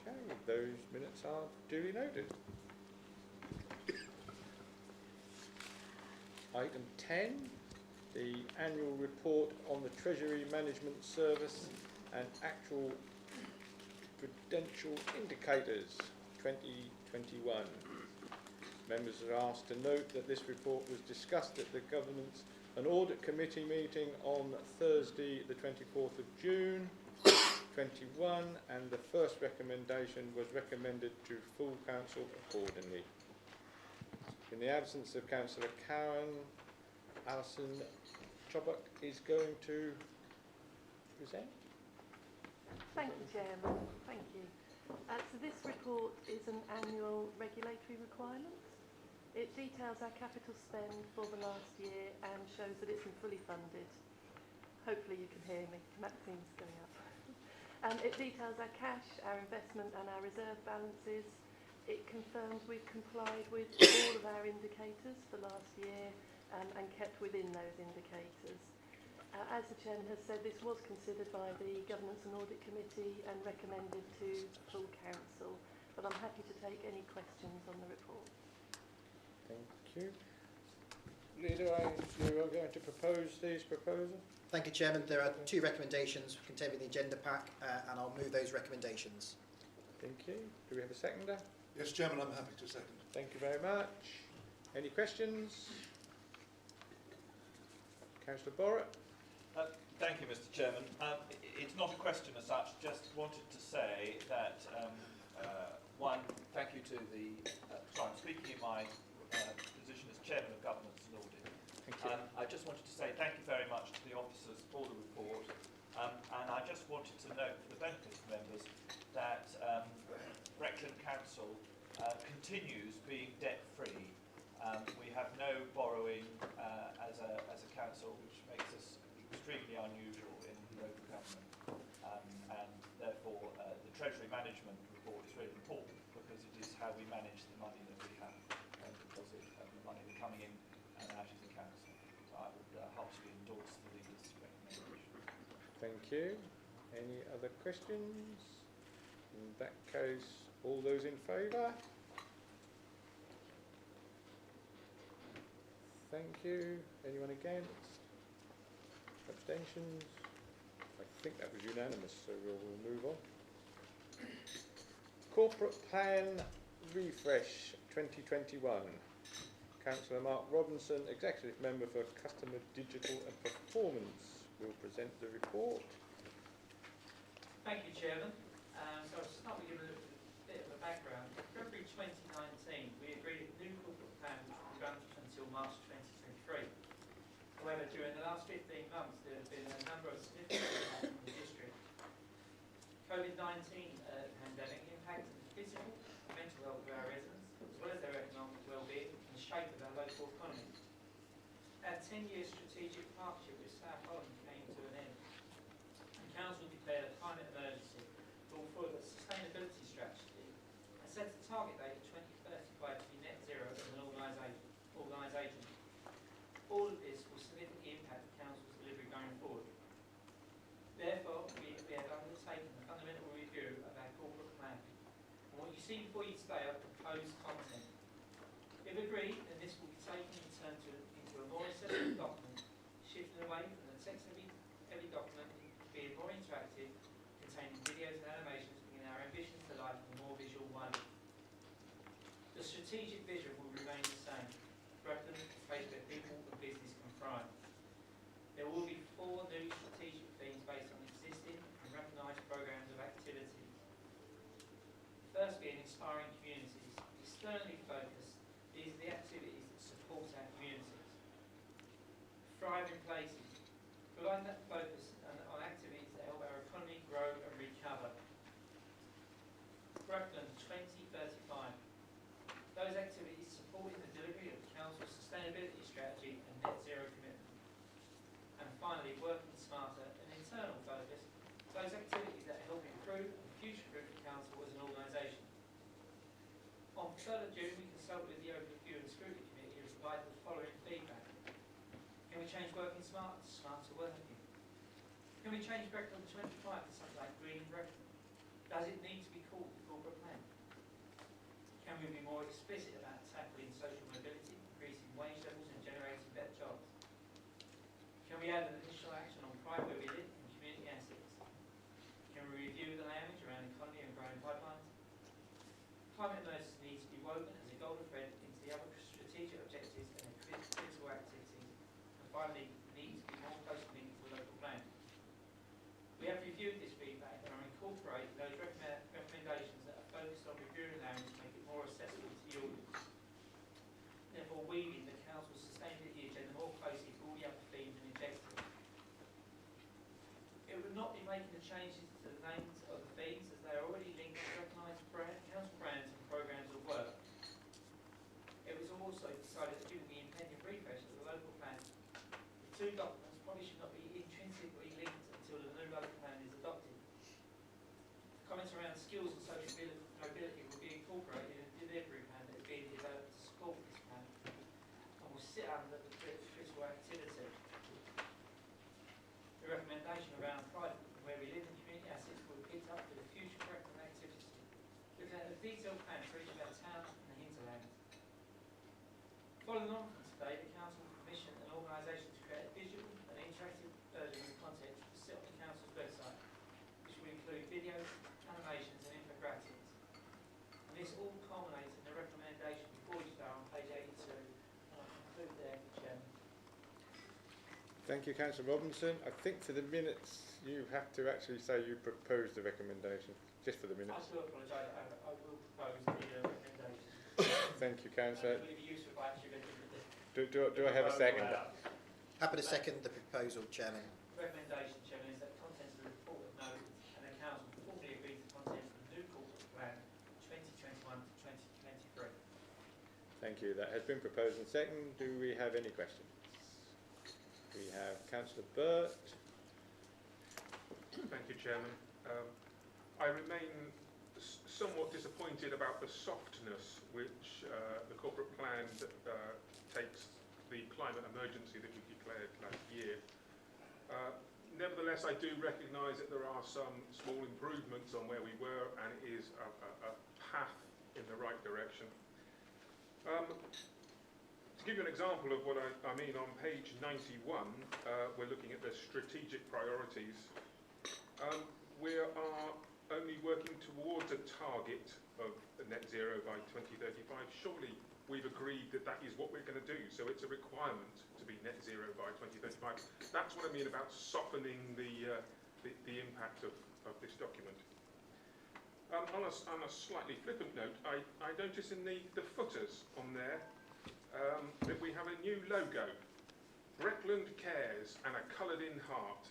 Okay, those minutes are duly noted. Item 10, the annual report on the Treasury Management Service and actual prudential indicators 2021. Members are asked to note that this report was discussed at the Governance and Audit Committee meeting on Thursday the 24th of June 21, and the first recommendation was recommended to full council accordingly. In the absence of Councillor Cowan, Alison Chobbuck is going to present. Thank you, Chairman. Thank you. So this report is an annual regulatory requirement. It details our capital spend for the last year and shows that it's been fully funded. Hopefully you can hear me. Maxine's going up. It details our cash, our investment and our reserve balances. It confirms we've complied with all of our indicators for last year and kept within those indicators. As the Chairman has said, this was considered by the Governance and Audit Committee and recommended to full Council, but I'm happy to take any questions on the report. Thank you. Leader, you are going to propose these proposals? Thank you, Chairman. There are 2 recommendations contained in the agenda pack, and I'll move those recommendations. Thank you. Do we have a seconder? Yes, Chairman, I'm happy to second. Thank you very much. Any questions? Councillor Borrett? Thank you, Mr. Chairman. It's not a question as such, just wanted to say that, one, thank you to the, I'm speaking in my position as Chairman of Governance and Audit. Thank you. I just wanted to say thank you very much to the officers for the report, and I just wanted to note for the benefit of members that Breckland Council continues being debt-free. We have no borrowing as a council, which makes us extremely unusual in local government, and therefore the Treasury Management report is really important because it is how we manage the money that we have, because of the money coming in and out of the council. So I would heartily endorse the leader's recommendation. Thank you. Any other questions? In that case, all those in favour? Thank you. Anyone against? Abstentions? I think that was unanimous, so we'll move on. Corporate Plan Refresh 2021. Councillor Mark Robinson, Executive Member for Customer Digital and Performance, will present the report. Thank you, Chairman. So I'll start with giving a bit of a background. In February 2019, we agreed a new corporate plan which will run until March 2023. However, during the last 15 months, there have been a number of significant impacts on the district. COVID-19 pandemic impacted the physical and mental health of our residents, as well as their economic well-being and the shape of our local economy. Our 10-year strategic partnership with South Holland came to an end. The Council declared a climate emergency, brought forward a sustainability strategy, and set a target date of 2035 to be net zero as an organisation. All of this will significantly impact the Council's delivery going forward. Therefore, we have undertaken a fundamental review of our corporate plan. And what you see before you today are proposed content. If agreed, then this will be taken and turned into a more accessible document, shifting away from the text-heavy document to being more interactive, containing videos and animations, bringing our ambitions to life in a more visual way. The strategic vision will remain the same. Breckland is a place where people and business can thrive. There will be 4 new strategic themes based on existing and recognised programmes of activity. First being inspiring communities. Externally focused, these are the activities that support our communities. Thriving places. Providing that focus on activities that help our economy grow and recover. Breckland 2035. Those activities supporting the delivery of the Council's sustainability strategy and net zero commitment. And finally, working smarter and internal focus, those activities that help improve and future-proof the Council as an organisation. On 3rd of June, we consulted with the Overview and Scrutiny Committee and provided the following feedback. Can we change working smart to smarter working? Can we change Breckland 25 to something like Green Breckland? Does it need to be called the corporate plan? Can we be more explicit about tackling social mobility, increasing wage levels and generating better jobs? Can we add an additional action on pride where we live and community assets? Can we review the language around economy and growing pipelines? Climate emergency needs to be woven as a golden thread into the other strategic objectives and critical activities. And finally, needs to be more closely linked to the local plan. We have reviewed this feedback and are incorporating those recommendations that are focused on reviewing language to make it more accessible to the audience. Therefore, weaving the Council's sustainability agenda more closely to all the other themes and objectives. It would not be making the changes to the names of the themes as they are already linked to recognised Council brands and programmes of work. It was also decided that given the impending refresh of the local plan, the 2 documents probably should not be intrinsically linked until the new local plan is adopted. skills and social mobility will be incorporated in the delivery plan that is being developed to support this plan and will sit under the critical activity. The recommendation around private and where we live in community assets will be picked up with the future curriculum activity, looking at a detailed plan for each of our towns and the hinterland. Following on from today, the Council will commission an organisation to create a digital and interactive version of the content to sit on the Council's website, which will include videos, animations and infographics. And this all culminates in the recommendation before you start on page 82. And I conclude there, Chairman. Thank you, Councillor Robinson. I think for the minutes you have to actually say you proposed the recommendation, just for the I minutes. do apologise, I will propose the recommendation. Thank you, Councillor. It would be useful if I actually read the Do I have a second? Happy to second the proposal, Chairman. recommendation, Chairman, is that the contents of the report of note and the Council formally agree to the contents of the new corporate plan 2021 to 2023. Thank you. That has been proposed and second. Do we have any questions? We have Councillor Burt. Thank you, Chairman. I remain somewhat disappointed about the softness which the corporate plan takes the climate emergency that we declared last year. Nevertheless, I do recognise that there are some small improvements on where we were, and it is a path in the right direction. To give you an example of what I mean, on page 91, we're looking at the strategic priorities. We are only working towards a target of net zero by 2035. Surely we've agreed that that is what we're going to do, so it's a requirement to be net zero by 2035. That's what I mean about softening the impact of this document. On a slightly flippant note, I notice in the footers on there that we have a new logo, Breckland Cares, and a coloured-in heart.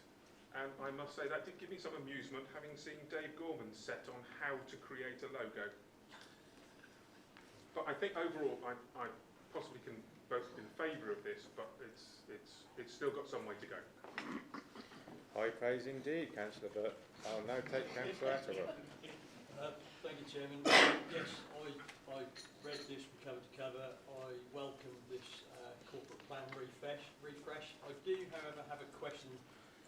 And I must say that did give me some amusement, having seen Dave Gorman's set on how to create a logo. But I think overall, I possibly can vote in favour of this, but it's still got some way to go. High praise indeed, Councillor Burt. I'll now take Councillor Atterbury. Thank you, Chairman. Yes, I read this from cover to cover. I welcome this corporate plan refresh. I do, however, have a question.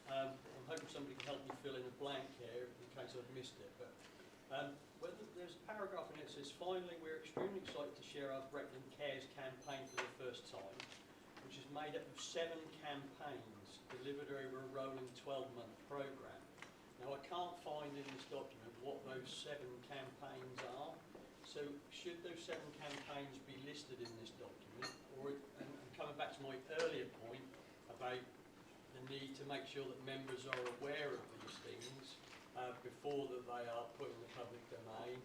I'm hoping somebody can help me fill in a blank here in case I've missed it. But whether there's a paragraph in it that says, finally, we're extremely excited to share our Breckland Cares campaign for the first time, which is made up of 7 campaigns delivered over a rolling 12-month programme. Now, I can't find in this document what those 7 campaigns are. So should those 7 campaigns be listed in this document? And coming back to my earlier point about the need to make sure that members are aware of these things before that they are put in the public domain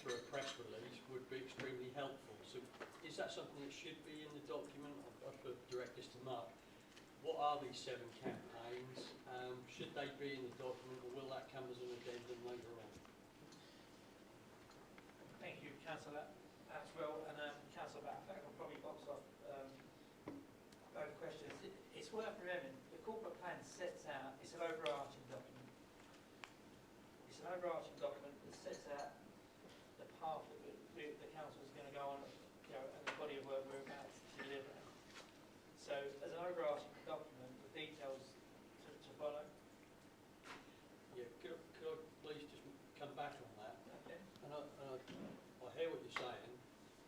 through a press release would be extremely helpful. So is that something that should be in the document? I'll direct this to Mark. What are these 7 campaigns? Should they be in the document, or will that come as an addendum later on? Thank you, Councillor Atwell and Councillor Batt. In fact, I'll probably box off both questions. It's worth remembering the corporate plan sets out, it's an overarching document. It's an overarching document that sets out the path that the council is going to go on, and the body of work we're about to deliver. So, as an overarching document, the details to follow. Yeah, could I please just come back on that? Okay. And I hear what you're saying,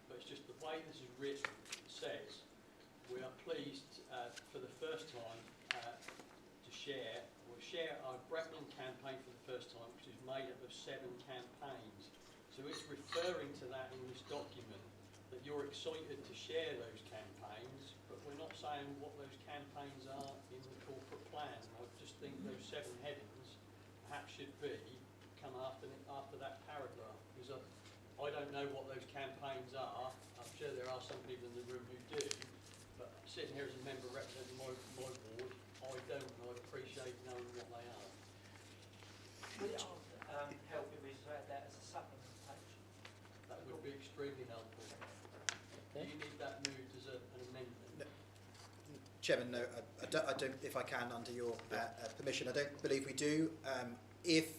but it's just the way this is written. It says, we are pleased for the first time to share our Breckland campaign for the first time, which is made up of 7 campaigns. So it's referring to that in this document, that you're excited to share those campaigns, but we're not saying what those campaigns are in the corporate plan. I just think those 7 headings perhaps should come after that paragraph, because I don't know what those campaigns are. I'm sure there are some people in the room who do, but sitting here as a member representing my board, I don't, and I'd appreciate knowing what they are. Would it help if we add that as a supplement page? That would be extremely helpful. Do you need that moved as an amendment? No, Chairman, no, I don't, if I can, under your permission, I don't believe we do. If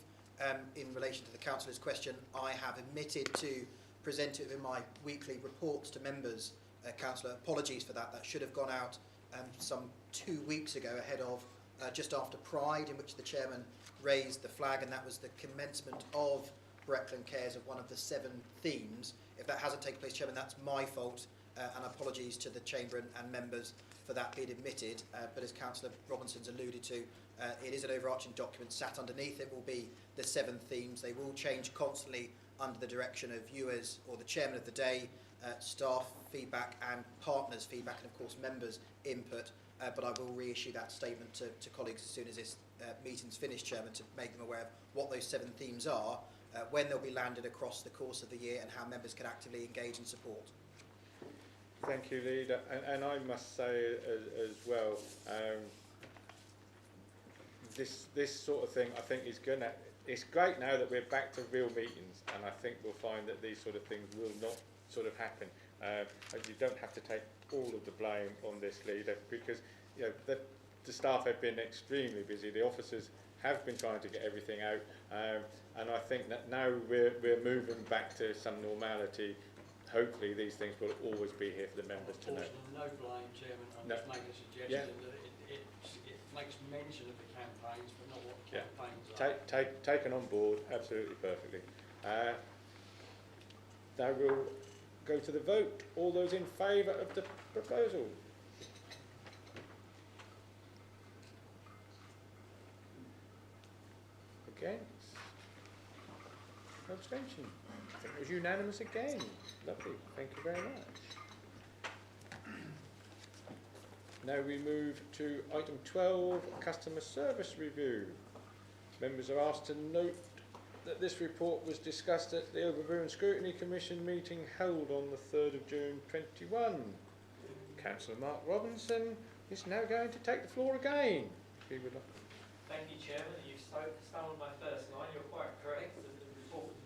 in relation to the councillor's question, I have omitted to present it in my weekly reports to members. Councillor, apologies for that. That should have gone out some 2 weeks ago, ahead of just after Pride, in which the chairman raised the flag, and that was the commencement of Breckland Cares, of one of the 7 themes. If that hasn't taken place, Chairman, that's my fault, and apologies to the Chamber and members for that being omitted. But as Councillor Robinson's alluded to, it is an overarching document. Sat underneath it will be the 7 themes. They will change constantly under the direction of viewers or the chairman of the day, staff feedback and partners feedback, and of course members' input. But I will reissue that statement to colleagues as soon as this meeting's finished, Chairman, to make them aware of what those 7 themes are, when they'll be landed across the course of the year, and how members can actively engage and support. Thank you, Leader. And I must say as well, this sort of thing I think is gonna. It's great now that we're back to real meetings, and I think we'll find that these sort of things will not sort of happen. You don't have to take all of the blame on this, Leader, because the staff have been extremely busy. The officers have been trying to get everything out, and I think that now we're moving back to some normality. Hopefully these things will always be here for the members to know. No blame, Chairman. I'm just making a suggestion that it makes mention of the campaigns, but not what the campaigns are. Taken on board, absolutely perfectly. Now we'll go to the vote. All those in favour of the proposal? Against? No abstention? I think it was unanimous again. Lovely, thank you very much. Now we move to item 12, customer service review. Members are asked to note that this report was discussed at the Overview and Scrutiny Commission meeting held on the 3rd of June 21. Councillor Mark Robinson is now going to take the floor again. If he would like. Thank you, Chairman. You've stolen my first line. You're quite correct. The report was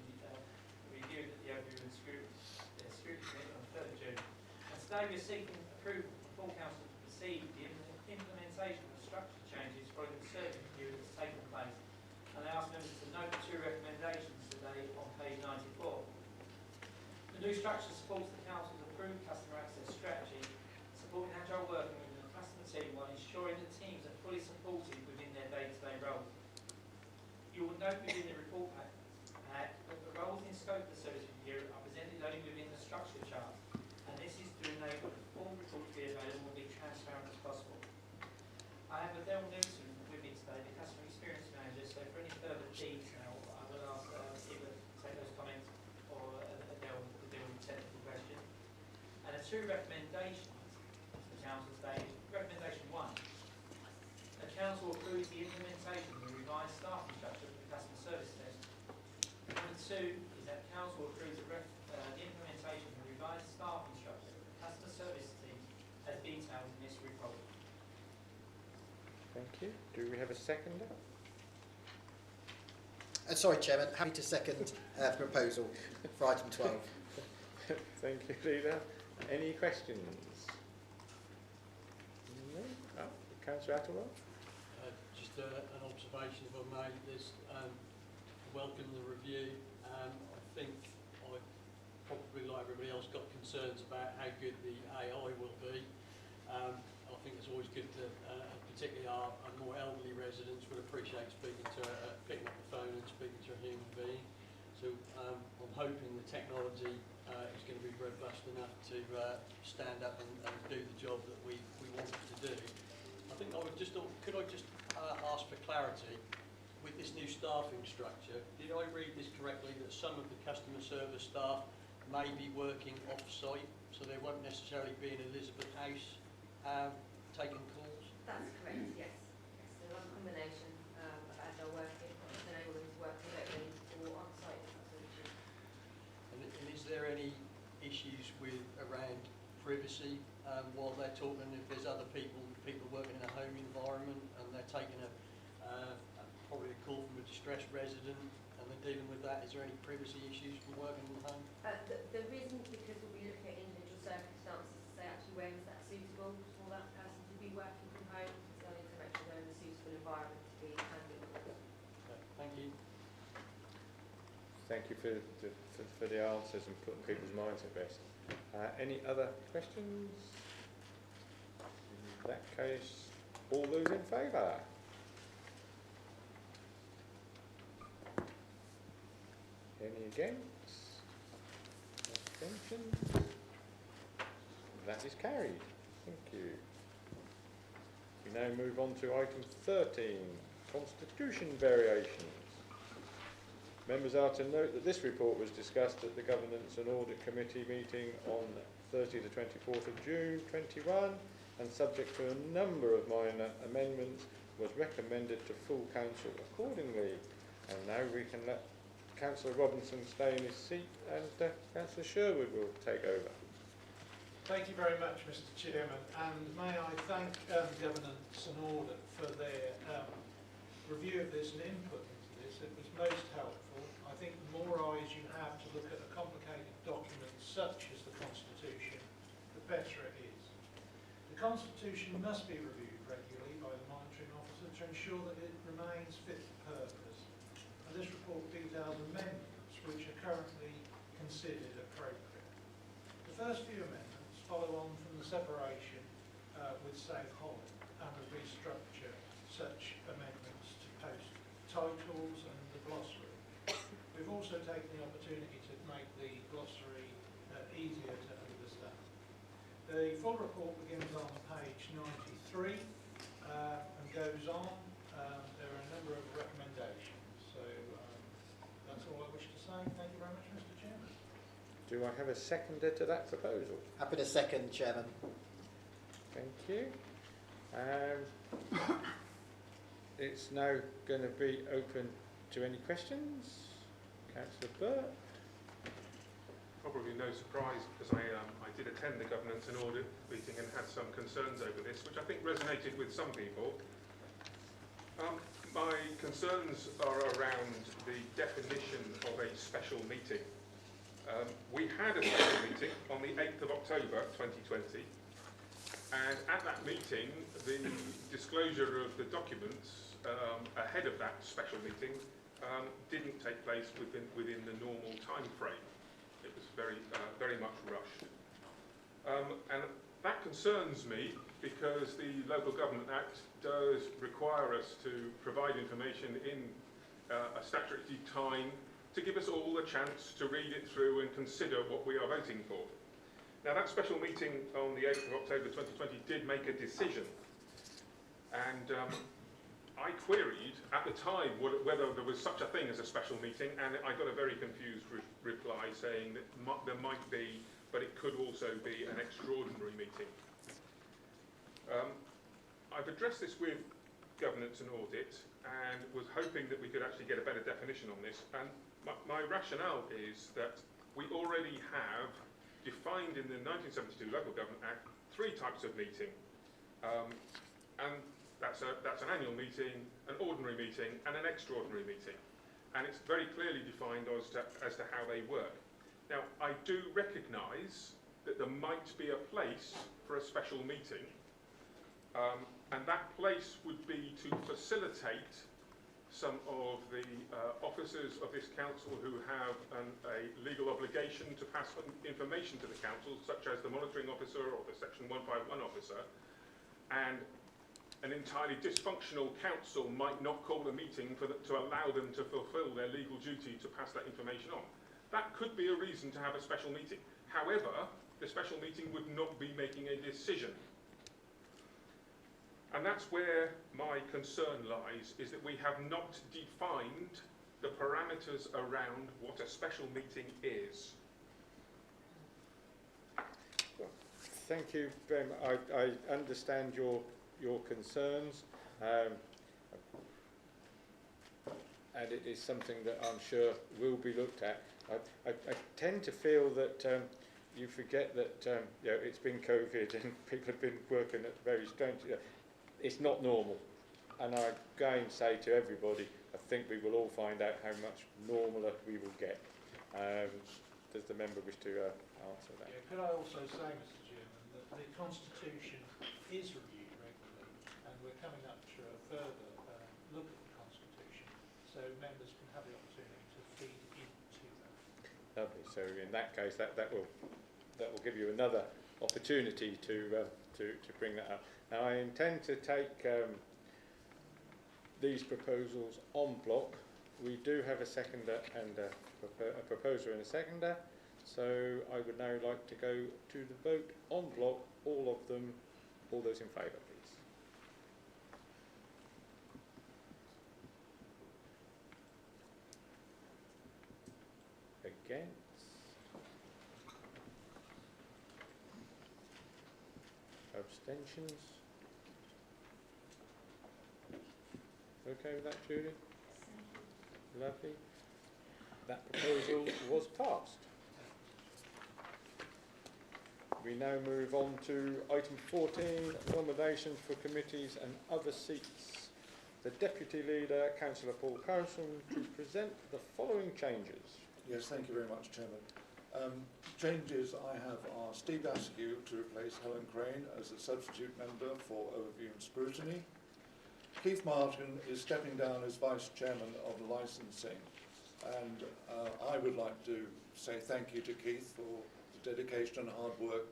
reviewed at the Overview and Scrutiny Committee on the 3rd of June. And today we're seeking approval from full council to proceed with the implementation of structure changes following the survey review that's taken place. And I ask members to note 2 recommendations today on page 94. The new structure supports the council's approved customer access strategy, supporting agile working within the customer team while ensuring that teams are fully supported within their day-to-day roles. You will note within the report pack that the roles in scope of the service review are presented only within the structure chart, and this is to enable the full report to be available and be transparent as possible. I have Adele Newton with me today, the Customer Experience Manager, so for any further detail, I will ask either take those comments or Adele to deal with technical questions. And the 2 recommendations to the Council today. Recommendation 1. The Council approves the implementation of the revised staffing structure for the customer service desk. Number 2 is that Council approves the implementation of the revised staffing structure for the customer service team as detailed in this report. Thank you. Do we have a seconder? Sorry, Chairman, happy to second the proposal for item 12. Thank you, Leader. Any questions? No? Oh, Councillor Attlewell? Just an observation, if I may. There's welcome the review. I think I probably, like everybody else, got concerns about how good the AI will be. I think it's always good to, particularly our more elderly residents would appreciate speaking to, picking up the phone and speaking to a human being. So I'm hoping the technology is going to be robust enough to stand up and do the job that we want it to do. I think I would just, could I just ask for clarity with this new staffing structure? Did I read this correctly that some of the customer service staff may be working off-site, so they won't necessarily be in Elizabeth House taking calls? That's correct, yes. So a combination of agile working, enable them to work remotely or on-site. And is there any issues with around privacy while they're talking? If there's other people working in a home environment and they're taking probably a call from a distressed resident and they're dealing with that, is there any privacy issues from working in the home? There isn't, because we'll be looking at individual circumstances to say actually where is that suitable for that person to be working from home, so they'll need to make sure they're in a suitable environment to be handling. Okay, thank you. thank you for the answers and putting people's minds at rest. Any other questions? In that case, all those in favour? Any against? Abstentions? That is carried. Thank you. We now move on to item 13, Constitution variations. Members are to note that this report was discussed at the Governance and Audit Committee meeting on 30 to 24th of June 21 and subject to a number of minor amendments was recommended to full council accordingly. And now we can let Councillor Robinson stay in his seat and Councillor Sherwood will take over. Thank you very much, Mr. Chairman, and may I thank Governance and Audit for their review of this and input into this. It was most helpful. I think the more eyes you have to look at a complicated document such as the Constitution, the better it is. The Constitution must be reviewed regularly by the monitoring officer to ensure that it remains fit for purpose. And this report details amendments which are currently considered appropriate. The first few amendments follow on from the separation with South Holland and will restructure such amendments to post titles and the glossary. We've also taken the opportunity to make the glossary easier to understand. The full report begins on page 93 and goes on. There are a number of recommendations. So that's all I wish to say. Thank you very much, Mr. Chairman. Do I have a seconder to that proposal? Happy to second, Chairman. Thank you. It's now going to be open to any questions. Councillor Burt. Probably no surprise because I did attend the Governance and Audit meeting and had some concerns over this, which I think resonated with some people. My concerns are around the definition of a special meeting. We had a special meeting on the 8th of October 2020, and at that meeting the disclosure of the documents ahead of that special meeting didn't take place within the normal time frame. It was very much rushed. And that concerns me because the Local Government Act does require us to provide information in a statutory time to give us all a chance to read it through and consider what we are voting for. Now that special meeting on the 8th of October 2020 did make a decision, and I queried at the time whether there was such a thing as a special meeting, and I got a very confused reply saying that there might be, but it could also be an extraordinary meeting. I've addressed this with Governance and Audit and was hoping that we could actually get a better definition on this, and my rationale is that we already have defined in the 1972 Local Government Act 3 types of meeting, and that's an annual meeting, an ordinary meeting and an extraordinary meeting, and it's very clearly defined as to how they work. Now I do recognise that there might be a place for a special meeting, and that place would be to facilitate some of the officers of this council who have a legal obligation to pass on information to the council, such as the monitoring officer or the section 151 officer, and an entirely dysfunctional council might not call a meeting to allow them to fulfil their legal duty to pass that information on. That could be a reason to have a special meeting. However, the special meeting would not be making a decision. And that's where my concern lies, is that we have not defined the parameters around what a special meeting is. Thank you very much. I understand your concerns, and it is something that I'm sure will be looked at. I tend to feel that you forget that you know, it's been COVID and people have been working at very strange. It's not normal, and I again say to everybody, I think we will all find out how much normaler we will get. Does the member wish to answer that? Yeah, could I also say, Mr. Chairman, that the Constitution is reviewed regularly, and we're coming up to a further look at the Constitution, so members can have the opportunity to feed into Lovely. So in that case, that will give you another opportunity to bring that up. Now I intend to take these proposals en bloc. We do have a seconder and a proposer and a seconder. So I would now like to go to the vote en bloc. All of them. All those in favour, please. Against? Abstentions? Okay with that, Julie? Lovely. That proposal was passed. We now move on to item 14, nominations for committees and other seats. The Deputy Leader, Councillor Paul Carson, to present the following changes. Yes, thank you very much, Chairman. Changes I have are Steve Askew to replace Helen Crane as a substitute member for Overview and Scrutiny. Keith Martin is stepping down as Vice Chairman of Licensing, and I would like to say thank you to Keith for the dedication and hard work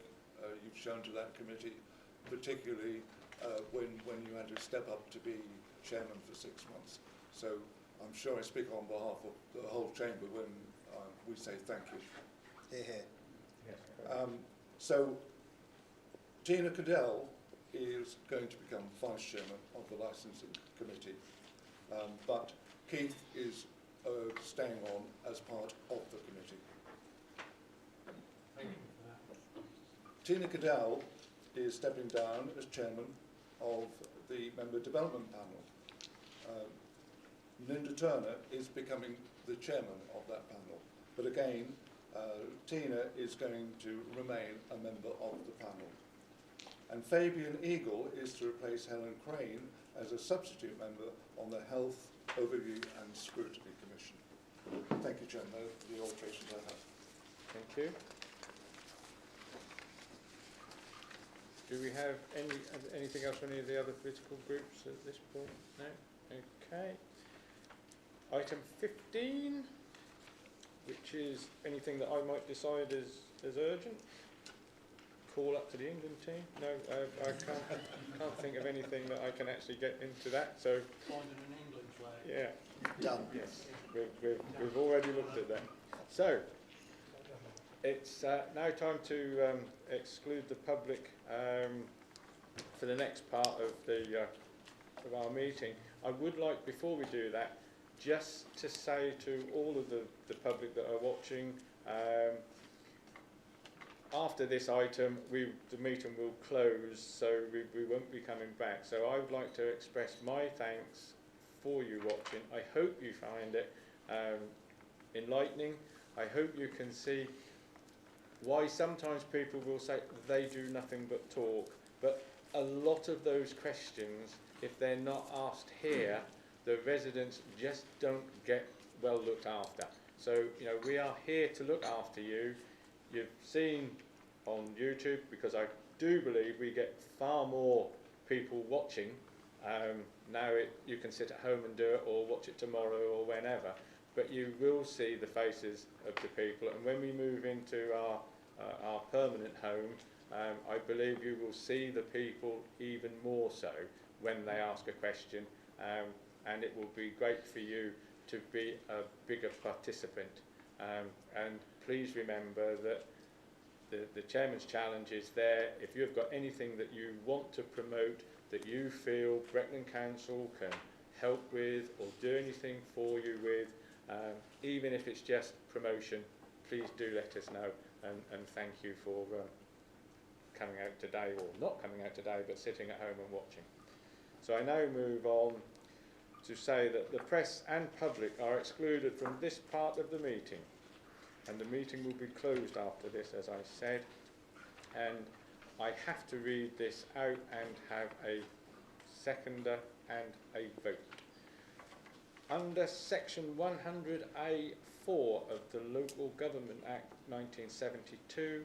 you've shown to that committee, particularly when you had to step up to be Chairman for 6 months. So I'm sure I speak on behalf of the whole Chamber when we say thank you. Hear, hear. Yes. So Tina Cadell is going to become Vice Chairman of the Licensing Committee, but Keith is staying on as part of the committee. Thank you for that. Tina Cadell is stepping down as Chairman of the Member Development Panel. Linda Turner is becoming the Chairman of that panel, but again, Tina is going to remain a member of the panel. And Fabian Eagle is to replace Helen Crane as a substitute member on the Health, Overview and Scrutiny Commission. Thank you, Chairman. Those are the alterations I have. Thank you. Do we have anything else from any of the other political groups at this point? No? Okay. Item 15, which is anything that I might decide as urgent. Call up to the England team. No, I can't think of anything that I can actually get into that. So. Finding an England flag. Yeah. Done. Yes. We've already looked at that. So. It's now time to exclude the public for the next part of of our meeting. I would like, before we do that, just to say to all of the public that are watching, after this item, the meeting will close, so we won't be coming back. So I would like to express my thanks for you watching. I hope you find it enlightening. I hope you can see why sometimes people will say they do nothing but talk, but a lot of those questions, if they're not asked here, the residents just don't get well looked after. So, you know, we are here to look after you. You've seen on YouTube, because I do believe we get far more people watching. Now you can sit at home and do it, or watch it tomorrow or whenever. But you will see the faces of the people, and when we move into our permanent home, I believe you will see the people even more so when they ask a question, and it will be great for you to be a bigger participant. And please remember that the Chairman's Challenge is there. If you've got anything that you want to promote, that you feel Breckland Council can help with or do anything for you with, even if it's just promotion, please do let us know, and thank you for coming out today, or not coming out today, but sitting at home and watching. So I now move on to say that the press and public are excluded from this part of the meeting, and the meeting will be closed after this, as I said, and I have to read this out and have a seconder and a vote. Under section 100A4 of the Local Government Act 1972,